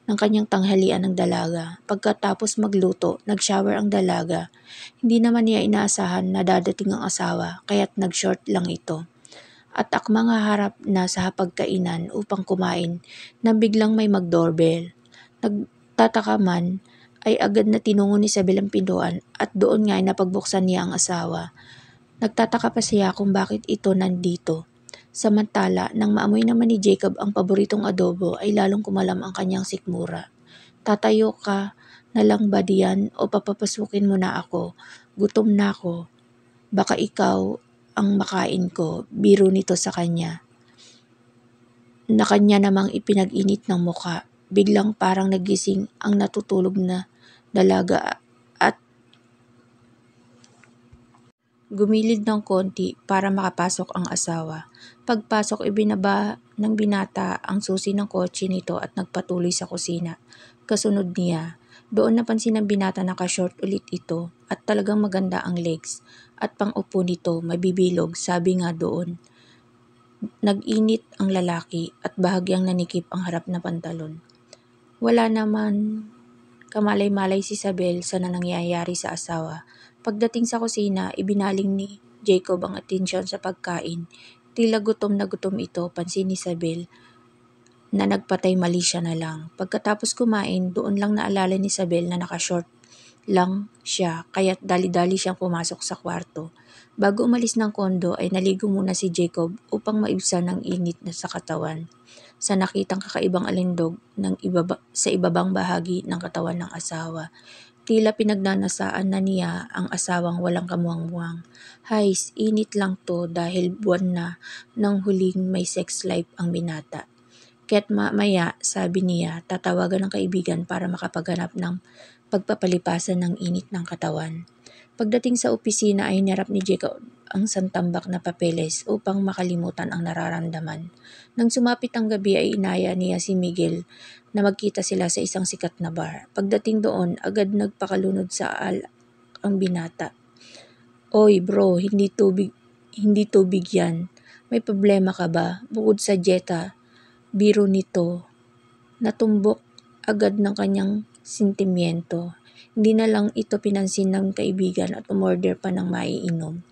ng kanyang tanghalian ng dalaga. Pagkatapos magluto, nag-shower ang dalaga. Hindi naman niya inaasahan na dadating ang asawa, kaya't nag-short lang ito. At akmang haharap na sa hapagkainan upang kumain nang biglang may mag-doorbell. Nagtataka man ay agad na tinungo ni Isabel ang pintuan at doon nga ay napagbuksan niya ang asawa. Nagtataka pa siya kung bakit ito nandito. Samantala, nang maamoy naman ni Jacob ang paboritong adobo ay lalong kumalam ang kanyang sikmura. Tatayo ka na lang ba diyan o papapasukin mo na ako? Gutom na ako. Baka ikaw ang makain ko, biro nito sa kanya. na kanya namang ipinag-init ng muka. Biglang parang nagising ang natutulog na dalaga at gumilid ng konti para makapasok ang asawa. Pagpasok, ibinaba ng binata ang susi ng kotse nito at nagpatuloy sa kusina. Kasunod niya, doon napansin ng binata na ka-short ulit ito at talagang maganda ang legs. At pang-upo nito, mabibilog, sabi nga doon. Nag-init ang lalaki at bahagyang nanikip ang harap na pantalon. Wala naman kamalay-malay si Isabel sa nangyayari sa asawa. Pagdating sa kusina, ibinaling ni Jacob ang atensyon sa pagkain. Tila gutom na gutom ito, pansin ni Isabel na nagpatay mali siya na lang. Pagkatapos kumain, doon lang naalala ni Isabel na nakashort lang siya, kaya't dali-dali siyang pumasok sa kwarto. Bago umalis ng kondo ay naligo muna si Jacob upang maibsan ang init na sa katawan sa nakitang kakaibang alindog sa ibabang bahagi ng katawan ng asawa. Tila pinagnanasaan na niya ang asawang walang kamuwang-muwang. Hays, init lang to dahil buwan na nang huling may sex life ang binata. Kaya't mamaya, sabi niya, tatawagan ng kaibigan para makapaghanap ng pagpapalipasan ng init ng katawan. Pagdating sa opisina ay hinarap ni Jacob ang santambak na papeles upang makalimutan ang nararamdaman. Nang sumapit ang gabi ay inaya niya si Miguel na magkita sila sa isang sikat na bar. Pagdating doon, agad nagpakalunod sa ang binata. Oy bro, hindi tubig yan. May problema ka ba? Bukod sa Jetta, biro nito. Natumbok agad ng kanyang sentimiento. Hindi na lang ito pinansin ng kaibigan at umorder pa ng maiinom.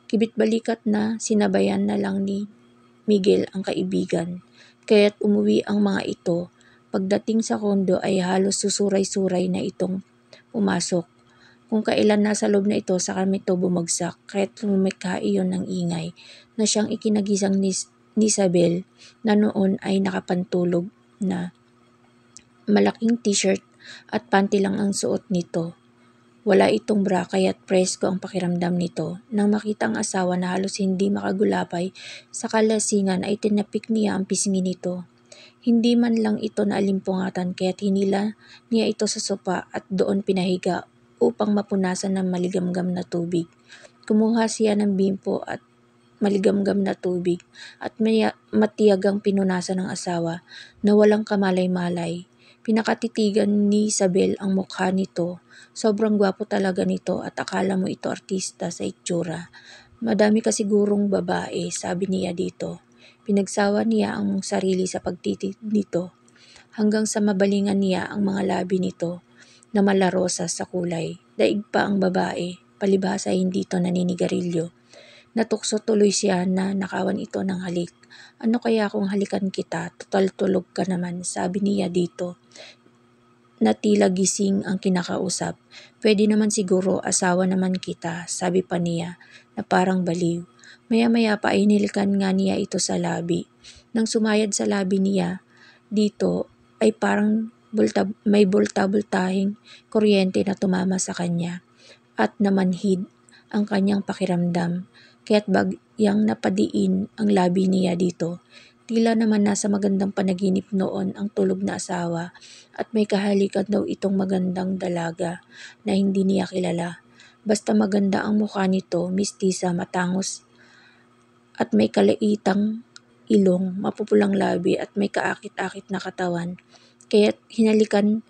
Kibit-balikat na sinabayan na lang ni Miguel ang kaibigan. Kaya't umuwi ang mga ito. Pagdating sa kondo ay halos susuray-suray na itong pumasok. Kung kailan nasa loob na ito, saka ito bumagsak. Kaya't lumikha iyon ng ingay na siyang ikinagisang ni Isabel na noon ay nakapantulog na. Malaking t-shirt at panty lang ang suot nito. Wala itong bra kaya't presko ang pakiramdam nito. Nang makita ang asawa na halos hindi makagulapay sa kalasingan ay tinapik niya ang pisngi nito. Hindi man lang ito naalimpungatan kaya't hinila niya ito sa sopa at doon pinahiga upang mapunasan ng maligamgam na tubig. Kumuha siya ng bimpo at maligamgam na tubig at matiyagang pinunasan ng asawa na walang kamalay-malay. Pinakatitigan ni Isabel ang mukha nito. Sobrang gwapo talaga nito at akala mo ito artista sa itsura. Madami kasigurong babae, sabi niya dito. Pinagsawa niya ang sarili sa pagtitig nito hanggang sa mabalingan niya ang mga labi nito na malarosas sa kulay. Daig pa ang babae, palibhasa hindi ito naninigarilyo. Natukso tuloy siya na nakawan ito ng halik. Ano kaya kung halikan kita? Total tulog ka naman, sabi niya dito. Na tila gising ang kinakausap. Pwede naman siguro, asawa naman kita, sabi pa niya na parang baliw. Maya-maya pa ay nilikan nga niya ito sa labi. Nang sumayad sa labi niya, dito ay parang may bulta-bultahing kuryente na tumama sa kanya at namanhid ang kanyang pakiramdam. Kaya't bagyang napadiin ang labi niya dito. Tila naman nasa magandang panaginip noon ang tulog na asawa at may kahalikan daw itong magandang dalaga na hindi niya kilala. Basta maganda ang mukha nito, mistisa, matangos at may kalaitang ilong, mapupulang labi at may kaakit-akit na katawan. Kaya't hinalikan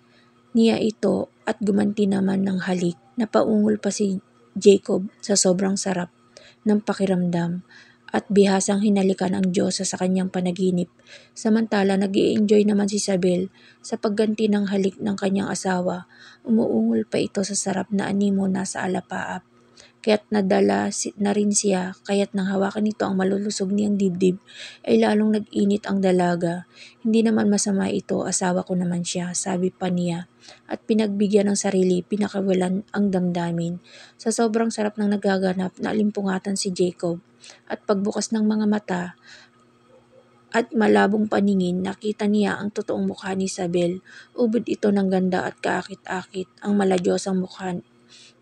niya ito at gumanti naman ng halik. Napaungol pa si Jacob sa sobrang sarap ng pakiramdam at bihasang hinalikan ang Diyosa sa kanyang panaginip. Samantala nag-i-enjoy naman si Isabel sa pagganti ng halik ng kanyang asawa. Umuungol pa ito sa sarap na animo nasa alapaap. Kaya't nadala na rin siya, kaya't nang hawakan nito ang malulusog niyang dibdib, ay lalong nag-init ang dalaga. Hindi naman masama ito, asawa ko naman siya, sabi pa niya. At pinagbigyan ng sarili, pinakawalan ang damdamin. Sa sobrang sarap ng nagaganap, naalimpungatan si Jacob. At pagbukas ng mga mata, at malabong paningin, nakita niya ang totoong mukha ni Isabel. Ubod ito ng ganda at kaakit-akit, ang maladyosang mukha.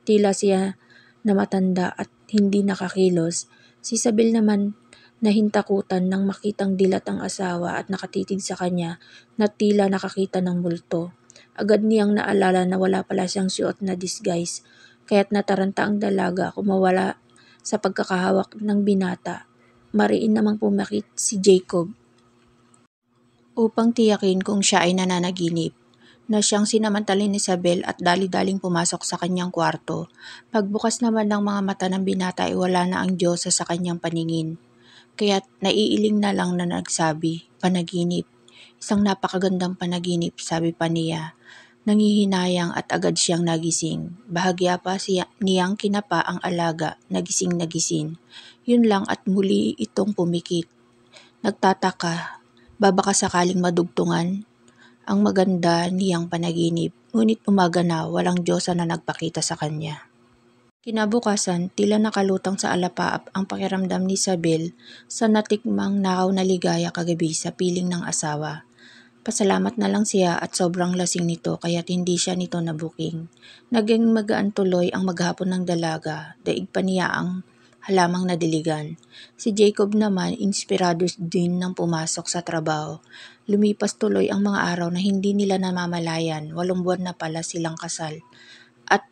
Tila siya na matanda at hindi nakakilos. Si Isabel naman Nahintakutan nang makitang dilat ang asawa at nakatitig sa kanya na tila nakakita ng multo. Agad niyang naalala na wala pala siyang suot na disguise, kaya't nataranta ang dalaga kumawala sa pagkakahawak ng binata. Mariin namang pumakit si Jacob upang tiyakin kung siya ay nananaginip, na siyang sinamantalin ni Isabel at dali-daling pumasok sa kanyang kwarto. Pagbukas naman ng mga mata ng binata ay wala na ang Diyosa sa kanyang paningin. Kaya't naiiling na lang na nagsabi, "Panaginip. Isang napakagandang panaginip," sabi pa niya. Nanghihinayang at agad siyang nagising. Bahagya pa niyang kinapa ang alaga, nagising na gising. Yun lang at muli itong pumikit. Nagtataka, ba baka sakaling madugtungan ang maganda niyang panaginip, ngunit umaga na walang Diyosa na nagpakita sa kanya. Kinabukasan, tila nakalutang sa alapaap ang pakiramdam ni Isabel sa natikmang nakaw na ligaya kagabi sa piling ng asawa. Pasalamat na lang siya at sobrang lasing nito kaya't hindi siya nito nabuking. Naging magaan tuloy ang maghapon ng dalaga, daig pa niya ang halamang nadiligan. Si Jacob naman inspirado din ng pumasok sa trabaho. Lumipas tuloy ang mga araw na hindi nila namamalayan, 8 buwan na pala silang kasal. At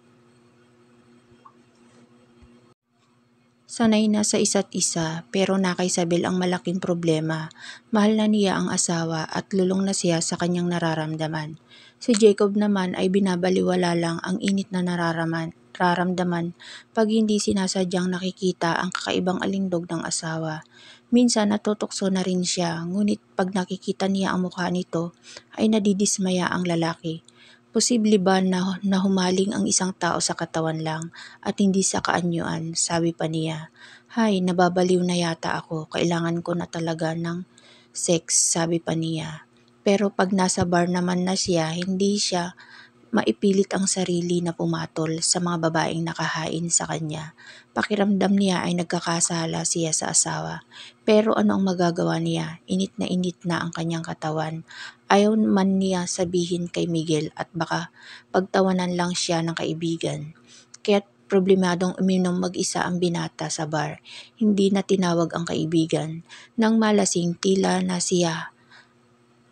sanay na sa isa't isa pero na kay Isabel ang malaking problema. Mahal na niya ang asawa at lulong na siya sa kanyang nararamdaman. Si Jacob naman ay binabaliwala lang ang init na nararamdaman pag hindi sinasadyang nakikita ang kakaibang alindog ng asawa. Minsan natutokso na rin siya, ngunit pag nakikita niya ang mukha nito ay nadidismaya ang lalaki. Posible ba na humaling ang isang tao sa katawan lang at hindi sa kaanyuan, sabi pa niya. Hay, nababaliw na yata ako, kailangan ko na talaga ng sex, sabi pa niya. Pero pag nasa bar naman na siya, hindi siya maipilit ang sarili na pumatol sa mga babaeng nakahain sa kanya. Pakiramdam niya ay nagkakasala siya sa asawa. Pero ano ang magagawa niya? Init na ang kanyang katawan. Ayaw man niya sabihin kay Miguel at baka pagtawanan lang siya ng kaibigan. Kaya't problemadong uminom mag-isa ang binata sa bar. Hindi na tinawag ang kaibigan. Nang malasing tila na siya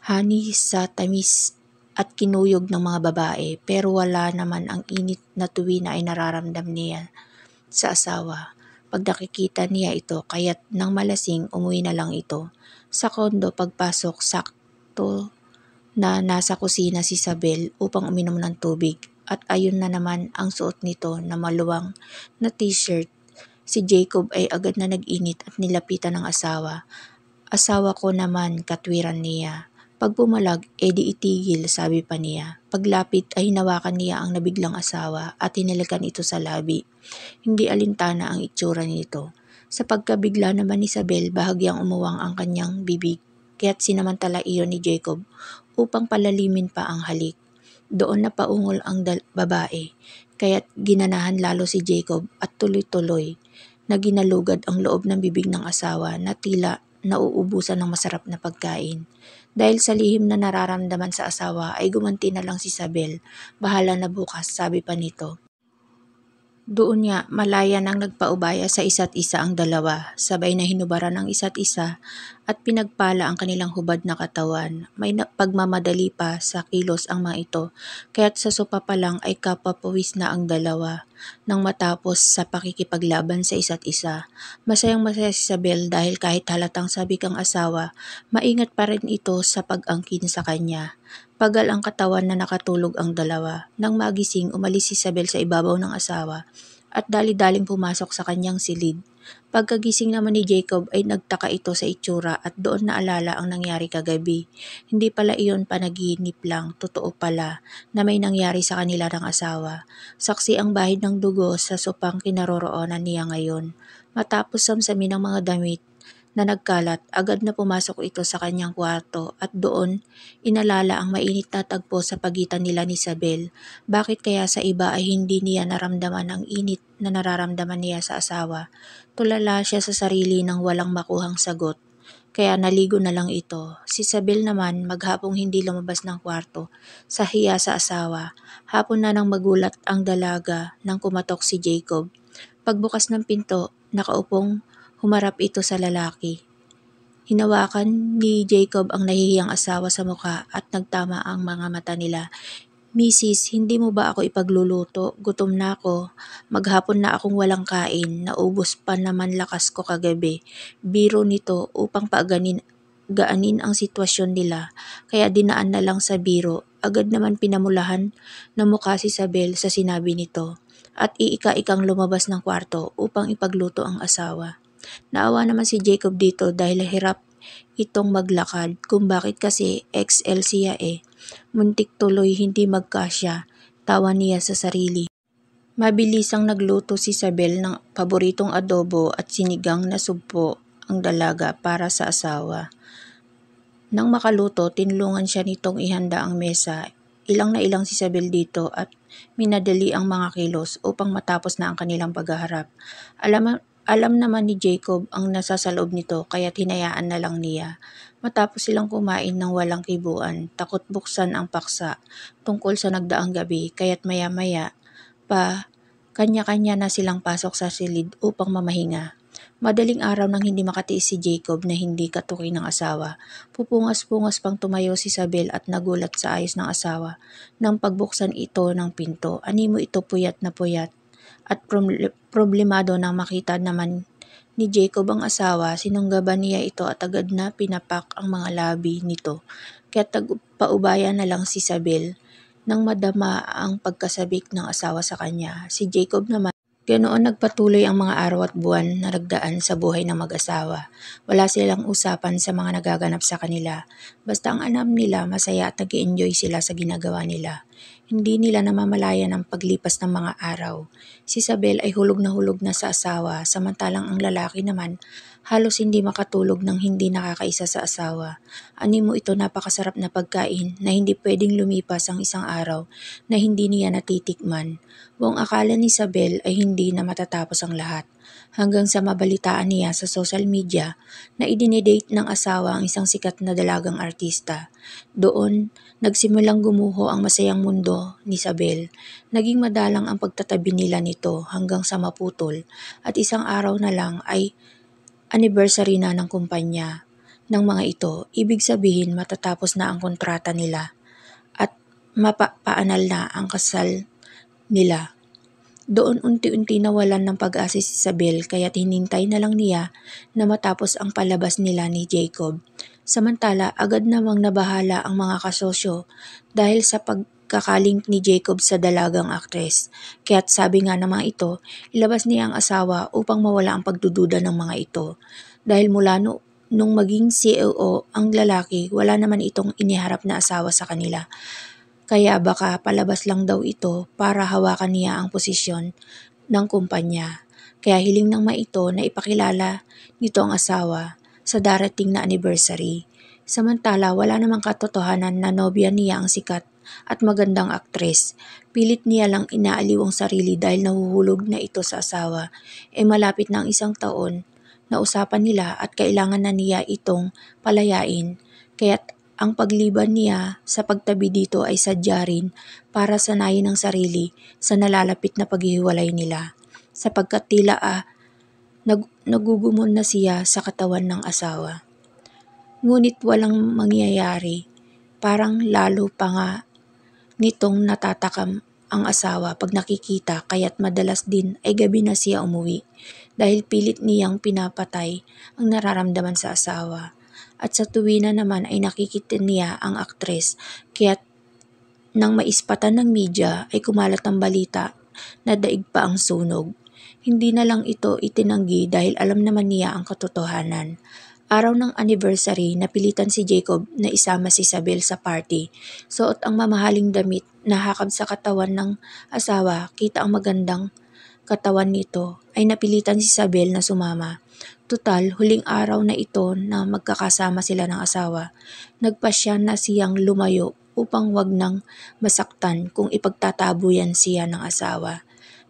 hani sa tamis at kinuyog ng mga babae pero wala naman ang init na tuwina ay nararamdam niya sa asawa. Pag nakikita niya ito kaya't nang malasing umuwi na lang ito. Sa kondo pagpasok sakto na nasa kusina si Isabel upang uminom ng tubig at ayun na naman ang suot nito na maluwang na t-shirt. Si Jacob ay agad na nag-init at nilapitan ng asawa. Asawa ko naman, katwiran niya. Pag pumalag, edi itigil, sabi pa niya. Paglapit ay hinawakan niya ang nabiglang asawa at hinalikan ito sa labi. Hindi alintana ang itsura nito. Sa pagkabigla naman ni Isabel, bahagyang umuwang ang kanyang bibig, kaya't sinamantala iyon ni Jacob upang palalimin pa ang halik. Doon na paungol ang babae, kaya't ginanahan lalo si Jacob at tuloy-tuloy na ginalugad ang loob ng bibig ng asawa na tila nauubusan ng masarap na pagkain. Dahil sa lihim na nararamdaman sa asawa ay gumanti na lang si Isabel. Bahala na bukas, sabi pa nito. Doon nga, malaya nang nagpaubaya sa isa't isa ang dalawa, sabay na hinubaran ang isa't isa at pinagpala ang kanilang hubad na katawan. May pagmamadali pa sa kilos ang mga ito, kaya't sa sopa pa lang ay kapapawis na ang dalawa nang matapos sa pakikipaglaban sa isa't isa. Masayang masaya si Isabel dahil kahit halatang sabik ang asawa, maingat pa rin ito sa pag-angkin sa kanya. Pagal ang katawan na nakatulog ang dalawa. Nang magising, umalis si Isabel sa ibabaw ng asawa at dali-daling pumasok sa kanyang silid. Pagkagising naman ni Jacob ay nagtaka ito sa itsura at doon naalala ang nangyari kagabi. Hindi pala iyon panaginip lang, totoo pala na may nangyari sa kanila ng asawa. Saksi ang bahid ng dugo sa sopang kinaroroonan niya ngayon. Matapos samsamin ang mga damit na nagkalat, agad na pumasok ito sa kanyang kwarto at doon inalala ang mainit na tagpo sa pagitan nila ni Isabel. Bakit kaya sa iba ay hindi niya naramdaman ang init na nararamdaman niya sa asawa? Tulala siya sa sarili nang walang makuhang sagot. Kaya naligo na lang ito. Si Isabel naman maghapong hindi lumabas ng kwarto sa hiya sa asawa. Hapon na nang magulat ang dalaga nang kumatok si Jacob. Pagbukas ng pinto, nakaupong humarap ito sa lalaki. Hinawakan ni Jacob ang nahihiyang asawa sa mukha at nagtama ang mga mata nila. Misis, hindi mo ba ako ipagluluto? Gutom na ako. Maghapon na akong walang kain. Naubos pa naman lakas ko kagabi. Biro nito upang gaanin ang sitwasyon nila. Kaya dinaan na lang sa biro. Agad naman pinamulahan na mukha si Isabel sa sinabi nito. At iika-ikang lumabas ng kwarto upang ipagluto ang asawa. Naawa naman si Jacob dito dahil hirap itong maglakad kung bakit kasi XL siya eh. Muntik tuloy hindi magkasya, tawa niya sa sarili. Mabilisang nagluto si Isabel ng paboritong adobo at sinigang na sugpo ang dalaga para sa asawa. Nang makaluto, tinulungan siya nitong ihanda ang mesa. Ilang na ilang si Isabel dito at minadali ang mga kilos upang matapos na ang kanilang paghaharap. Alam naman ni Jacob ang nasa sa loob nito kaya't hinayaan na lang niya. Matapos silang kumain ng walang kibuan, takot buksan ang paksa tungkol sa nagdaang gabi kaya't maya-maya pa kanya-kanya na silang pasok sa silid upang mamahinga. Madaling araw nang hindi makatiis si Jacob na hindi katukoy ng asawa. Pupungas-pungas pang tumayo si Isabel at nagulat sa ayos ng asawa nang pagbuksan ito ng pinto. Animo ito puyat na puyat at problemado nang makita naman ni Jacob ang asawa. Sinunggaban niya ito at agad na pinapak ang mga labi nito. Kaya paubaya na lang si Isabel nang madama ang pagkasabik ng asawa sa kanya. Si Jacob naman, ganoon nagpatuloy ang mga araw at buwan na nagdaan sa buhay ng mag-asawa. Wala silang usapan sa mga nagaganap sa kanila. Basta ang alam nila masaya at nag-enjoy sila sa ginagawa nila. Hindi nila namamalayan ang paglipas ng mga araw. Si Isabel ay hulog na sa asawa, samantalang ang lalaki naman halos hindi makatulog nang hindi nakakaisa sa asawa. Animo ito napakasarap na pagkain na hindi pwedeng lumipas ang isang araw na hindi niya natitikman. Buong akala ni Isabel ay hindi na matatapos ang lahat. Hanggang sa mabalitaan niya sa social media na idinedate ng asawa ang isang sikat na dalagang artista. Doon, nagsimulang gumuho ang masayang mundo ni Isabel. Naging madalang ang pagtatabi nila nito hanggang sa maputol at isang araw na lang ay anniversary na ng kumpanya ng mga ito. Ibig sabihin matatapos na ang kontrata nila at mapapaanal na ang kasal nila. Doon unti-unti nawalan ng pag-asa si Isabel kaya't hinintay na lang niya na matapos ang palabas nila ni Jacob. Samantala, agad namang nabahala ang mga kasosyo dahil sa pagkakalink ni Jacob sa dalagang aktres. Kaya't sabi nga ng mga ito, ilabas niya ang asawa upang mawala ang pagdududa ng mga ito. Dahil mula nung maging CEO ang lalaki, wala naman itong iniharap na asawa sa kanila. Kaya baka palabas lang daw ito para hawakan niya ang posisyon ng kumpanya. Kaya hiling ng mga ito na ipakilala nito ang asawa sa darating na anniversary. Samantala, wala namang katotohanan na nobya niya ang sikat at magandang aktres. Pilit niya lang inaaliw ang sarili dahil nahuhulog na ito sa asawa. Malapit na ang isang taon na usapan nila at kailangan na niya itong palayain. Kaya't ang pagliban niya sa pagtabi dito ay sadya rin para sanayin ang sarili sa nalalapit na paghihiwalay nila. Sapagkat tila nagugumon na siya sa katawan ng asawa. Ngunit walang mangyayari. Parang lalo pa nga nitong natatakam ang asawa pag nakikita kaya't madalas din ay gabi na siya umuwi dahil pilit niyang pinapatay ang nararamdaman sa asawa. At sa tuwina naman ay nakikita niya ang aktres kaya't nang maispatan ng media ay kumalat ang balita na daig pa ang sunog. Hindi na lang ito itinanggi dahil alam naman niya ang katotohanan. Araw ng anniversary, napilitan si Jacob na isama si Isabel sa party. Suot ang mamahaling damit na hakab sa katawan ng asawa, kita ang magandang katawan nito, ay napilitan si Isabel na sumama. Tutal, huling araw na ito na magkakasama sila ng asawa. Nagpasya na siyang lumayo upang wag nang masaktan kung ipagtatabuyan siya ng asawa.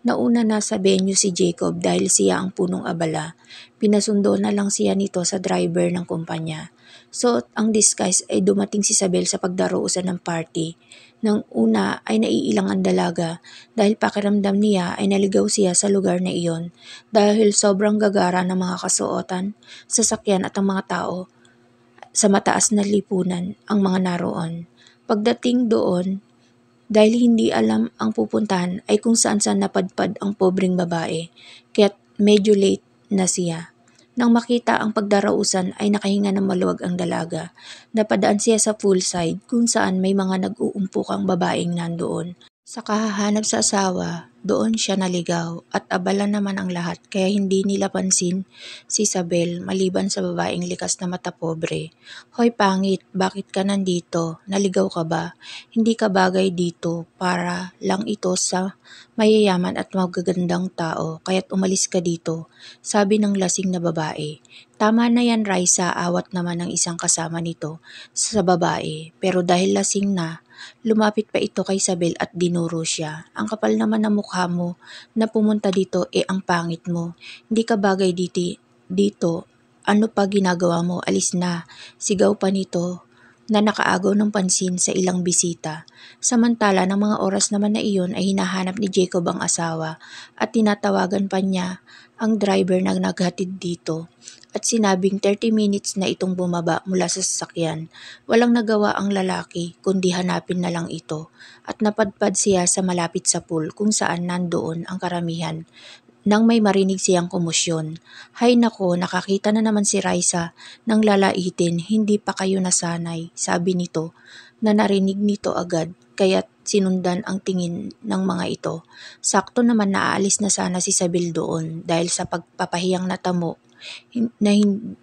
Nauna na sa venue si Jacob dahil siya ang punong abala. Pinasundo na lang siya nito sa driver ng kumpanya. So, ang disguise ay dumating si Isabel sa pagdaroosan ng party. Nang una ay naiilang ang dalaga dahil pakiramdam niya ay naligaw siya sa lugar na iyon dahil sobrang gagara ng mga kasuotan, sasakyan at ang mga tao. sa mataas na lipunan ang mga naroon. Pagdating doon, dahil hindi alam ang pupuntahan ay kung saan-saan napadpad ang pobreng babae, kaya't medyo late na siya. Nang makita ang pagdarausan ay nakahinga ng maluwag ang dalaga. Napadaan siya sa poolside kung saan may mga nag-uumpukang babaeng nandoon. Sa kahahanap sa asawa, doon siya naligaw at abala naman ang lahat kaya hindi nila pansin si Isabel maliban sa babaeng likas na mata pobre. Hoy pangit, bakit ka nandito? Naligaw ka ba? Hindi ka bagay dito, para lang ito sa mayayaman at magagandang tao kaya't umalis ka dito, sabi ng lasing na babae. Tama na yan Raisa, awat naman ng isang kasama nito sa babae, pero dahil lasing na, lumapit pa ito kay Isabel at dinuro siya. Ang kapal naman ng mukha mo na pumunta dito ang pangit mo. Hindi ka bagay dito. Ano pa ginagawa mo? Alis na. Sigaw pa nito na nakaagaw ng pansin sa ilang bisita. Samantala ng mga oras naman na iyon ay hinahanap ni Jacob ang asawa at tinatawagan pa niya ang driver na naghatid dito at sinabing 30 minutes na itong bumaba mula sa sasakyan. Walang nagawa ang lalaki kundi hanapin na lang ito at napadpad siya sa malapit sa pool kung saan nandoon ang karamihan nang may marinig siyang komosyon. Hay nako, nakakita na naman si Raisa ng lalaitin, hindi pa kayo nasanay, sabi nito na narinig nito agad kaya't sinundan ang tingin ng mga ito. Sakto naman naaalis na sana si Sabil doon dahil sa pagpapahiyang natamo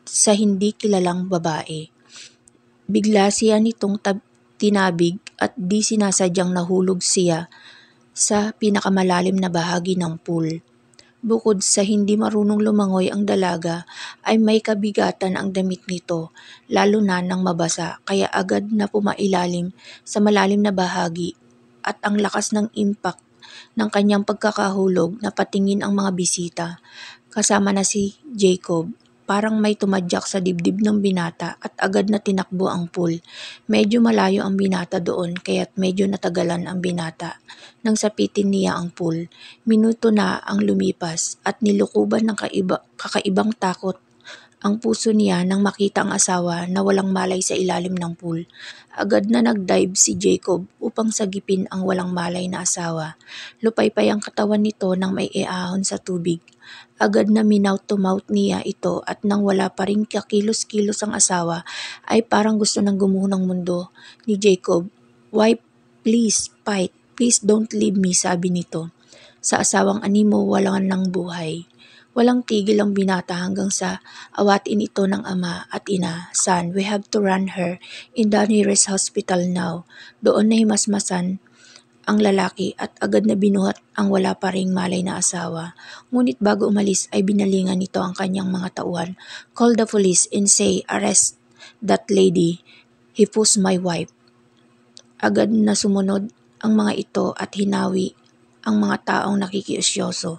sa hindi kilalang babae. Bigla siya nitong tinabig at di sinasadyang nahulog siya sa pinakamalalim na bahagi ng pool. Bukod sa hindi marunong lumangoy ang dalaga, ay may kabigatan ang damit nito, lalo na nang mabasa, kaya agad na pumailalim sa malalim na bahagi at ang lakas ng impact ng kanyang pagkakahulog na patingin ang mga bisita, kasama na si Jacob. Parang may tumadyak sa dibdib ng binata at agad na tinakbo ang pool. Medyo malayo ang binata doon kaya't medyo natagalan ang binata nang sapitin niya ang pool. Minuto na ang lumipas at nilukuban ng kakaibang takot ang puso niya nang makita ang asawa na walang malay sa ilalim ng pool. Agad na nag-dive si Jacob upang sagipin ang walang malay na asawa. Lupaypay ang katawan nito nang may iahon sa tubig. Agad na mouth to mouth niya ito at nang wala pa rin kakilos-kilos ang asawa ay parang gusto nang gumuho ng mundo ni Jacob. Why please fight, please don't leave me, sabi nito. Sa asawang animo walang nang buhay. Walang tigil ang binata hanggang sa awatin ito ng ama at ina. Son, we have to run her in the nearest hospital now. Doon na himasmasan ang lalaki at agad na binuhat ang wala pa ring malay na asawa. Ngunit bago umalis ay binalingan nito ang kanyang mga tauhan. Call the police and say, arrest that lady. He pushed my wife. Agad na sumunod ang mga ito at hinawi ang mga taong nakikiusyoso.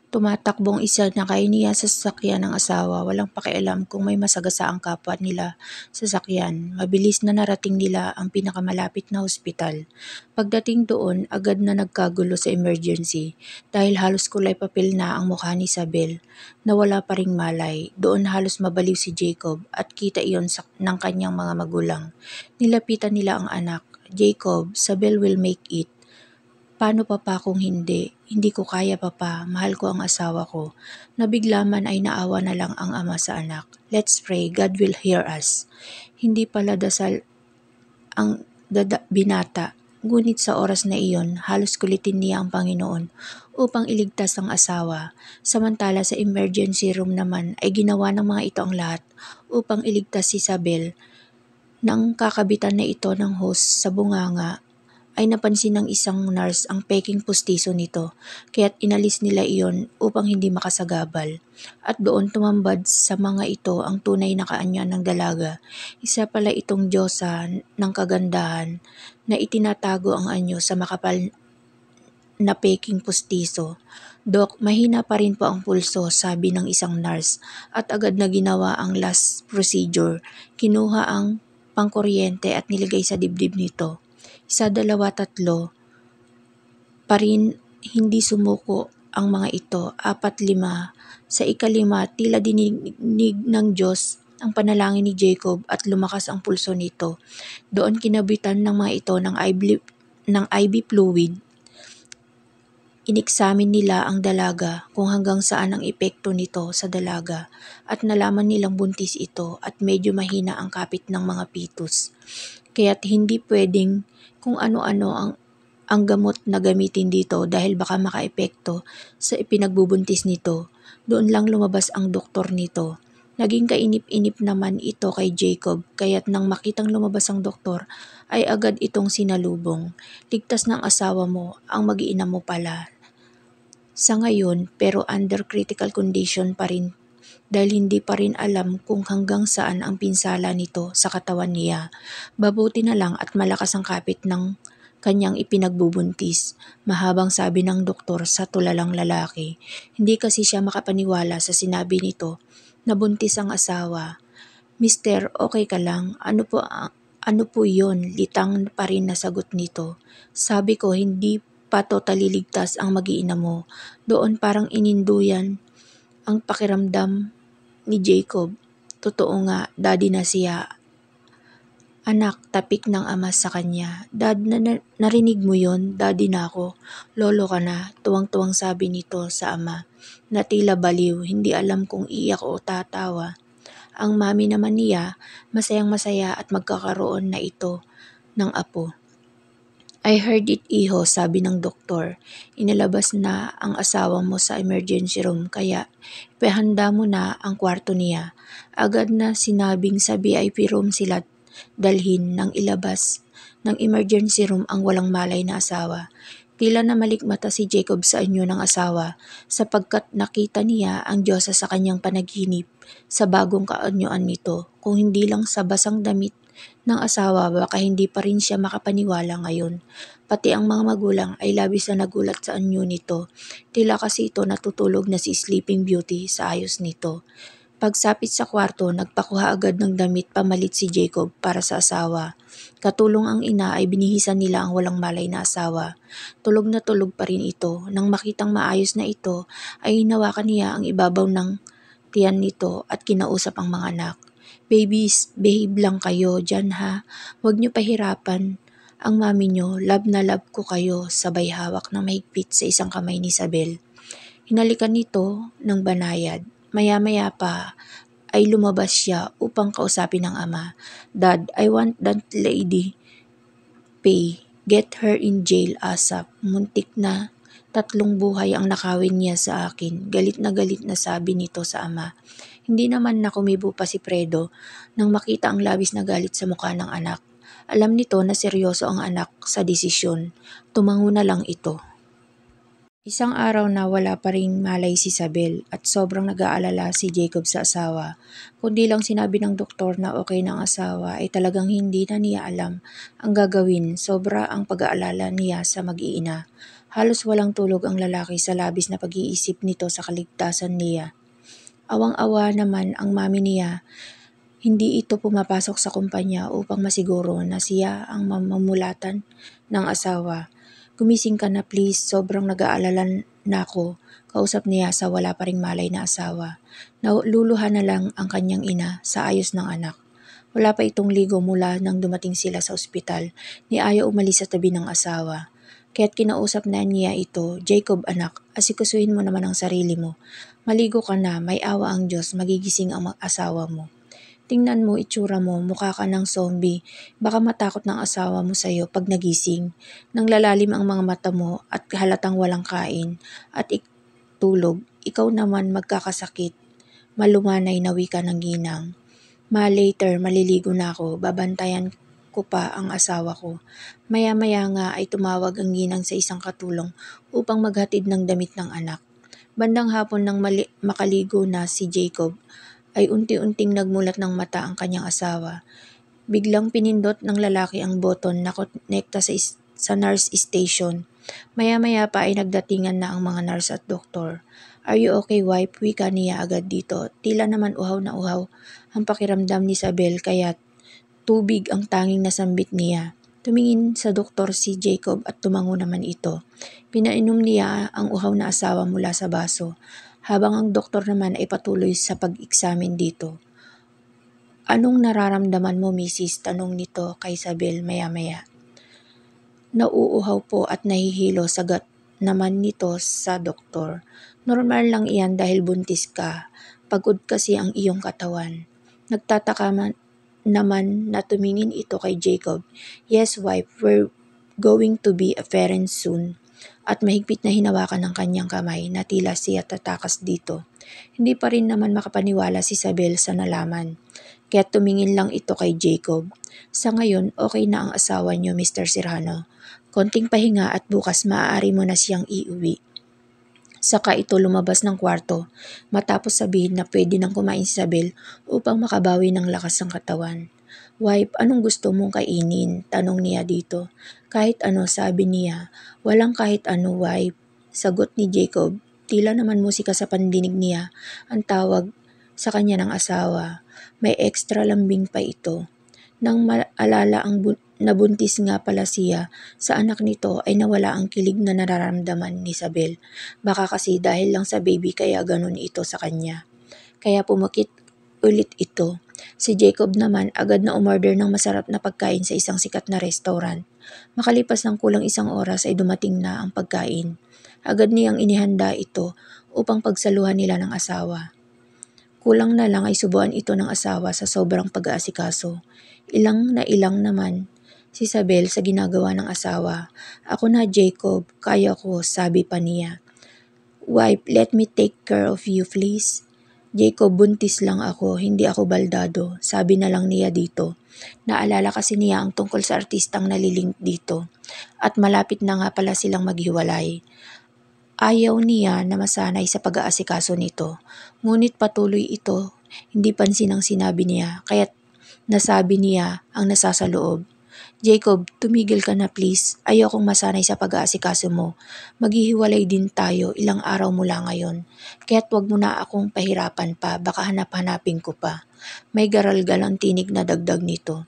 Tumatakbong isa na niya sa sasakyan ng asawa, walang pakialam kung may masagasaang kapwa nila sa sasakyan. Mabilis na narating nila ang pinakamalapit na ospital. Pagdating doon, agad na nagkagulo sa emergency dahil halos kulay papel na ang mukha ni Isabel na wala pa ring malay. Doon halos mabaliw si Jacob at kita iyon ng kanyang mga magulang. Nilapitan nila ang anak. Jacob, Isabel will make it. Paano papa kung hindi? Hindi ko kaya papa, mahal ko ang asawa ko. Nabigla man ay naawa na lang ang ama sa anak. Let's pray, God will hear us. Hindi pala dasal ang binata, ngunit sa oras na iyon, halos kulitin niya ang Panginoon upang iligtas ang asawa. Samantala sa emergency room naman ay ginawa ng mga ito ang lahat upang iligtas si Isabel. Nang kakabitan na ito ng hose sa bunganga, ay napansin ng isang nurse ang peking pustiso nito, kaya't inalis nila iyon upang hindi makasagabal. At doon tumambad sa mga ito ang tunay na kaanya ng dalaga. Isa pala itong diyosa ng kagandahan na itinatago ang anyo sa makapal na peking pustiso. Dok, mahina pa rin po ang pulso, sabi ng isang nurse at agad na ginawa ang last procedure. Kinuha ang pangkuryente at nilagay sa dibdib nito. Isa, dalawa, tatlo, pa rin hindi sumuko ang mga ito. 4, 5, sa 5, tila dininig ng Diyos ang panalangin ni Jacob at lumakas ang pulso nito. Doon kinabitan ng mga ito ng IV fluid. Ineksamin nila ang dalaga kung hanggang saan ang epekto nito sa dalaga at nalaman nilang buntis ito at medyo mahina ang kapit ng mga pitus. Kaya't hindi pwedeng kung ano-ano ang gamot na gamitin dito dahil baka makaepekto sa ipinagbubuntis nito. Doon lang lumabas ang doktor nito. Naging kainip-inip naman ito kay Jacob kaya't nang makitang lumabas ang doktor ay agad itong sinalubong. Ligtas ng asawa mo, ang mag-iina mo pala. Sa ngayon pero under critical condition pa rin dahil hindi pa rin alam kung hanggang saan ang pinsala nito sa katawan niya. Mabuti na lang at malakas ang kapit ng kanyang ipinagbubuntis. Mahabang sabi ng doktor sa tulalang lalaki. Hindi kasi siya makapaniwala sa sinabi nito na buntis ang asawa. Mister, okay ka lang? Ano po yon? Litang pa rin nasagot nito. Sabi ko hindi pa totally ligtas ang mag-iina mo. Doon parang ininduyan ang pakiramdam ni Jacob. Totoo nga, daddy na siya. Anak, tapik ng ama sa kanya. Dad, narinig mo yon? Daddy na ako. Lolo ka na, tuwang-tuwang sabi nito sa ama. Na tila baliw, hindi alam kung iyak o tatawa. Ang mami naman niya, masayang-masaya at magkakaroon na ito ng apo. I heard it, iho, sabi ng doktor. Inilabas na ang asawa mo sa emergency room kaya ipahanda mo na ang kwarto niya. Agad na sinabing sa VIP room sila dalhin nang ilabas ng emergency room ang walang malay na asawa. Tila na malikmata si Jacob sa anyo ng asawa sapagkat nakita niya ang Diyosa sa kanyang panaginip sa bagong kaanyuan nito. Kung hindi lang sa basang damit ng asawa baka hindi pa rin siya makapaniwala ngayon. Pati ang mga magulang ay labis na nagulat sa anyo nito. Tila kasi ito natutulog na si Sleeping Beauty sa ayos nito. Pagsapit sa kwarto, nagpakuha agad ng damit pamalit si Jacob para sa asawa. Katulong ang ina ay binihisan nila ang walang malay na asawa. Tulog na tulog pa rin ito. Nang makitang maayos na ito, ay hinawakan niya ang ibabaw ng tiyan nito at kinausap ang mga anak. Babies, behave lang kayo dyan ha. Huwag niyo pahirapan ang mami niyo. Love na love ko kayo. Sabay hawak ng mahigpit sa isang kamay ni Isabel. Hinalikan nito ng banayad. Maya-maya pa ay lumabas siya upang kausapin ng ama. Dad, I want that lady. Pay. Get her in jail ASAP. Muntik na 3 buhay ang nakawin niya sa akin. Galit na sabi nito sa ama. Hindi naman na kumibo pa si Fredo nang makita ang labis na galit sa mukha ng anak. Alam nito na seryoso ang anak sa desisyon. Tumango na lang ito. Isang araw na wala pa ring malay si Isabel at sobrang nag-aalala si Jacob sa asawa. Kundi lang sinabi ng doktor na okay ng asawa ay talagang hindi na niya alam ang gagawin. Sobra ang pag-aalala niya sa mag-iina. Halos walang tulog ang lalaki sa labis na pag-iisip nito sa kaligtasan niya. Awang-awa naman ang mami niya. Hindi ito pumapasok sa kumpanya upang masiguro na siya ang mamamulatan ng asawa. Gumising ka na please, sobrang nag-aalala na ako. Kausap niya sa wala pa ring malay na asawa. Naluluha na lang ang kanyang ina sa ayos ng anak. Wala pa itong ligo mula nang dumating sila sa ospital, ni ayaw umalis sa tabi ng asawa. Kaya't kinausap na niya ito, Jacob anak, asikasuhin mo naman ang sarili mo. Maligo ka na, may awa ang Diyos, magigising ang asawa mo. Tingnan mo, itsura mo, mukha ka ng zombie. Baka matakot ng asawa mo sa'yo pag nagising. Nang lalalim ang mga mata mo at halatang walang kain at tulog, ikaw naman magkakasakit. Malumanay na wika ng ginang. Later, maliligo na ako, babantayan ko pa ang asawa ko. Maya-maya nga ay tumawag ang ginang sa isang katulong upang maghatid ng damit ng anak. Bandang hapon nang makaligo na si Jacob, ay unti-unting nagmulat ng mata ang kanyang asawa. Biglang pinindot ng lalaki ang button na konekta sa nurse station. Maya-maya pa ay nagdatingan na ang mga nurse at doktor. Are you okay, wife? Wika niya agad dito. Tila naman uhaw na uhaw ang pakiramdam ni Isabel kaya tubig ang tanging nasambit niya. Tumingin sa doktor si Jacob at tumango naman ito. Pinainom niya ang uhaw na asawa mula sa baso. Habang ang doktor naman ay patuloy sa pag-eksamin dito. Anong nararamdaman mo, Mrs.? Tanong nito kay Isabel maya-maya. Nauuhaw po at nahihilo, sagot naman nito sa doktor. Normal lang iyan dahil buntis ka. Pagod kasi ang iyong katawan. Nagtataka naman na tumingin ito kay Jacob. Yes, wife, we're going to be a parents soon. At mahigpit na hinawakan ng kanyang kamay na tila siya tatakas dito. Hindi pa rin naman makapaniwala si Isabel sa nalaman. Kaya tumingin lang ito kay Jacob. Sa ngayon, okay na ang asawa niyo, Mr. Serrano. Konting pahinga at bukas maaari mo na siyang iuwi. Saka ito lumabas ng kwarto matapos sabihin na pwede nang kumain si Isabel upang makabawi ng lakas ng katawan. Wife, anong gusto mong kainin? Tanong niya dito. Kahit ano, sabi niya. Walang kahit ano, wife. Sagot ni Jacob. Tila naman musika sa pandinig niya ang tawag sa kanya ng asawa. May extra lambing pa ito. Nang maalala ang nabuntis nga pala siya sa anak nito ay nawala ang kilig na nararamdaman ni Isabel. Baka kasi dahil lang sa baby kaya ganun ito sa kanya. Kaya pumukit ulit ito. Si Jacob naman agad na umorder ng masarap na pagkain sa isang sikat na restaurant. Makalipas ng kulang isang oras ay dumating na ang pagkain. Agad niyang inihanda ito upang pagsaluhan nila ng asawa. Kulang na lang ay subuan ito ng asawa sa sobrang pag-aasikaso. Ilang naman si Isabel sa ginagawa ng asawa. Ako na, Jacob, kaya ko, sabi pa niya. Wife, let me take care of you, please. Jacob, buntis lang ako, hindi ako baldado, sabi na lang niya dito. Naalala kasi niya ang tungkol sa artistang nalilink dito. At malapit na nga pala silang maghiwalay. Ayaw niya na masanay sa pag-aasikaso nito. Ngunit patuloy ito, hindi pansin ang sinabi niya, kaya't nasabi niya ang nasasaloob. Jacob, tumigil ka na please. Ayokong masanay sa pag-aasikaso mo. Maghihiwalay din tayo ilang araw mula ngayon. Kaya't wag mo na akong pahirapan pa, baka hanap-hanapin ko pa. May garalgal ang tinig na dagdag nito.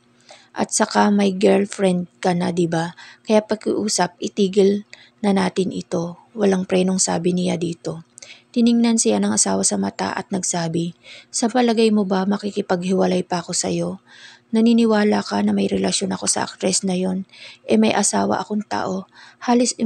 At saka may girlfriend ka na, diba? Kaya pakiusap, itigil na natin ito. Walang prenong sabi niya dito. Tiningnan siya ng asawa sa mata at nagsabi, sa palagay mo ba makikipaghiwalay pa ako sa'yo? Naniniwala ka na may relasyon ako sa aktres na yon? May asawa akong tao. Halos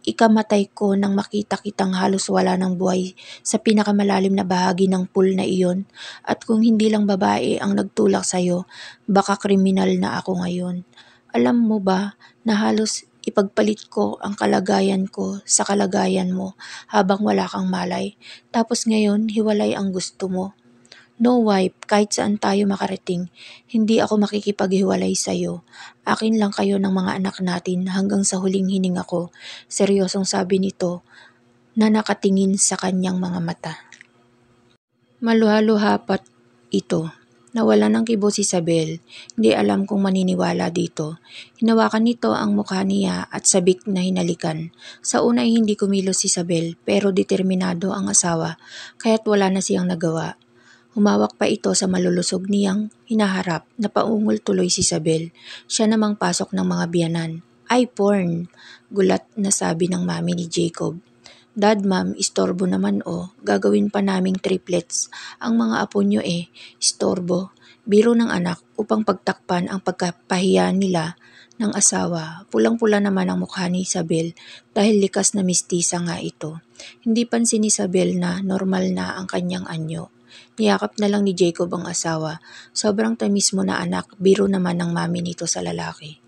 ikamatay ko nang makita kitang halos wala ng buhay sa pinakamalalim na bahagi ng pool na iyon. At kung hindi lang babae ang nagtulak sa'yo, baka kriminal na ako ngayon. Alam mo ba na halos ipagpalit ko ang kalagayan ko sa kalagayan mo habang wala kang malay. Tapos ngayon, hiwalay ang gusto mo. No, wife, kahit saan tayo makarating, hindi ako makikipaghiwalay sa'yo. Akin lang kayo ng mga anak natin hanggang sa huling hininga ko. Seryosong sabi nito na nakatingin sa kanyang mga mata. Maluha-luha ito. Nawala ng kibo si Isabel. Hindi alam kung maniniwala dito. Hinawakan nito ang mukha niya at sabik na hinalikan. Sa una ay hindi kumilos si Isabel pero determinado ang asawa kaya't wala na siyang nagawa. Humawak pa ito sa malulusog niyang hinaharap. Napaungol tuloy si Isabel. Siya namang pasok ng mga biyanan. Ay, porn! Gulat na sabi ng mami ni Jacob. Dad, ma'am, istorbo naman gagawin pa naming triplets. Ang mga apo nyo istorbo. Biro ng anak upang pagtakpan ang pagkapahiya nila ng asawa. Pulang-pula naman ang mukha ni Isabel dahil likas na mistisa nga ito. Hindi pansin ni Isabel na normal na ang kanyang anyo. Niyakap na lang ni Jacob ang asawa. Sobrang tamis mo na anak, biro naman ng mami nito sa lalaki.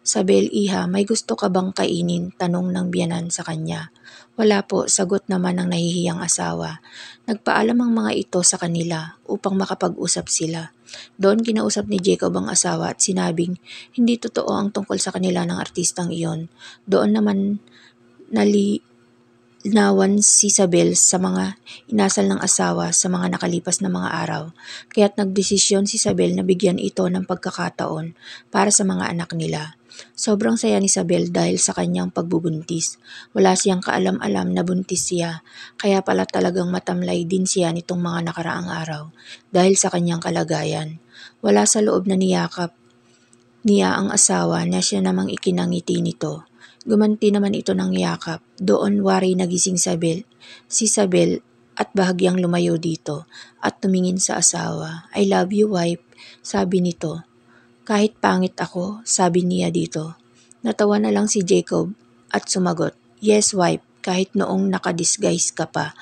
Isabel, iha, may gusto ka bang kainin? Tanong ng biyanan sa kanya. Wala po, sagot naman ng nahihiyang asawa. Nagpaalam ang mga ito sa kanila upang makapag-usap sila. Doon kinausap ni Jacob ang asawa at sinabing hindi totoo ang tungkol sa kanila ng artistang iyon. Doon naman nawan si Isabel sa mga inasal ng asawa sa mga nakalipas na mga araw, kaya't nagdesisyon si Isabel na bigyan ito ng pagkakataon para sa mga anak nila. Sobrang saya ni Isabel dahil sa kanyang pagbubuntis. Wala siyang kaalam-alam na buntis siya, kaya pala talagang matamlay din siya nitong mga nakaraang araw dahil sa kanyang kalagayan. Wala sa loob na niyakap niya ang asawa na siya namang ikinangiti nito. Gumanti naman ito ng yakap. Doon wari nagising si Isabel at bahagyang lumayo dito at tumingin sa asawa. I love you, wife. sabi nito. Kahit pangit ako, sabi niya dito. Natawa na lang si Jacob at sumagot, yes wife, kahit noong nakadisguise ka pa.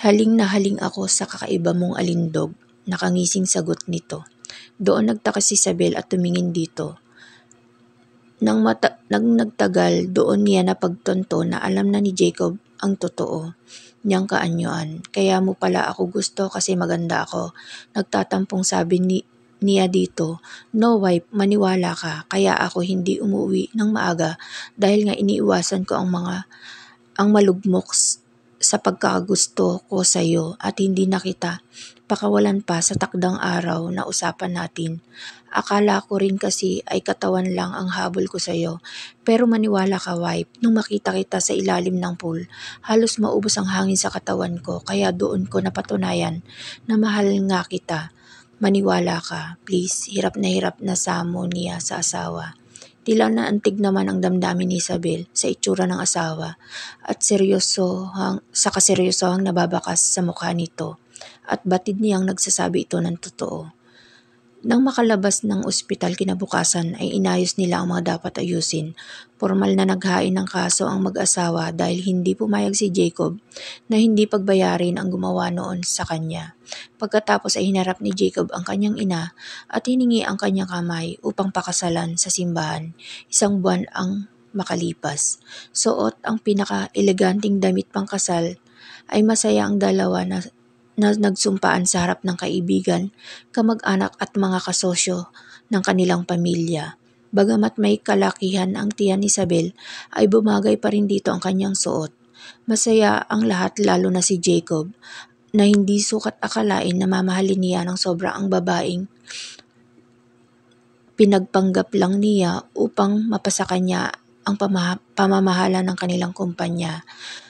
Haling na haling ako sa kakaiba mong alindog, nakangising sagot nito. Doon nagtaka si Isabel at tumingin dito. Nang nagtagal, doon niya napagtonto na alam na ni Jacob ang totoo niyang kaanyuan. Kaya mo pala ako gusto kasi maganda ako. Nagtatampong sabi niya dito, no wife, maniwala ka, kaya ako hindi umuwi ng maaga dahil nga iniiwasan ko ang malugmok sa pagkakagusto ko sa iyo at hindi na kita pakawalan pa sa takdang araw na usapan natin. Akala ko rin kasi ay katawan lang ang habol ko sa iyo. Pero maniwala ka wife, nung makita kita sa ilalim ng pool, halos maubos ang hangin sa katawan ko kaya doon ko napatunayan na mahal nga kita. Maniwala ka, please, hirap na samo niya sa asawa. Tila naantig naman ang damdamin ni Isabel sa itsura ng asawa at sa kaseryosohang nababakas sa mukha nito at batid niyang nagsasabi ito ng totoo. Nang makalabas ng ospital kinabukasan ay inayos nila ang mga dapat ayusin. Formal na naghain ng kaso ang mag-asawa dahil hindi pumayag si Jacob na hindi pagbayarin ang gumawa noon sa kanya. Pagkatapos ay hinarap ni Jacob ang kanyang ina at hiningi ang kanyang kamay upang pakasalan sa simbahan. 1 buwan ang makalipas. Suot ang pinaka-eleganting damit pangkasal ay masaya ang dalawa na nagsumpaan sa harap ng kaibigan, kamag-anak at mga kasosyo ng kanilang pamilya. Bagamat may kalakihan ang tiyan ni Isabel, ay bumagay pa rin dito ang kanyang suot. Masaya ang lahat lalo na si Jacob, na hindi sukat akalain na mamahalin niya ng sobra ang babaeng pinagpanggap lang niya upang mapasa kanya ang pamamahala ng kanilang kumpanya.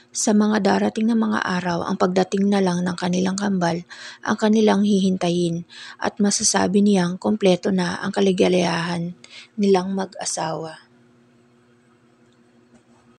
Sa mga darating na mga araw, ang pagdating na lang ng kanilang kambal ang kanilang hihintayin at masasabi niyang kompleto na ang kaligayahan nilang mag-asawa.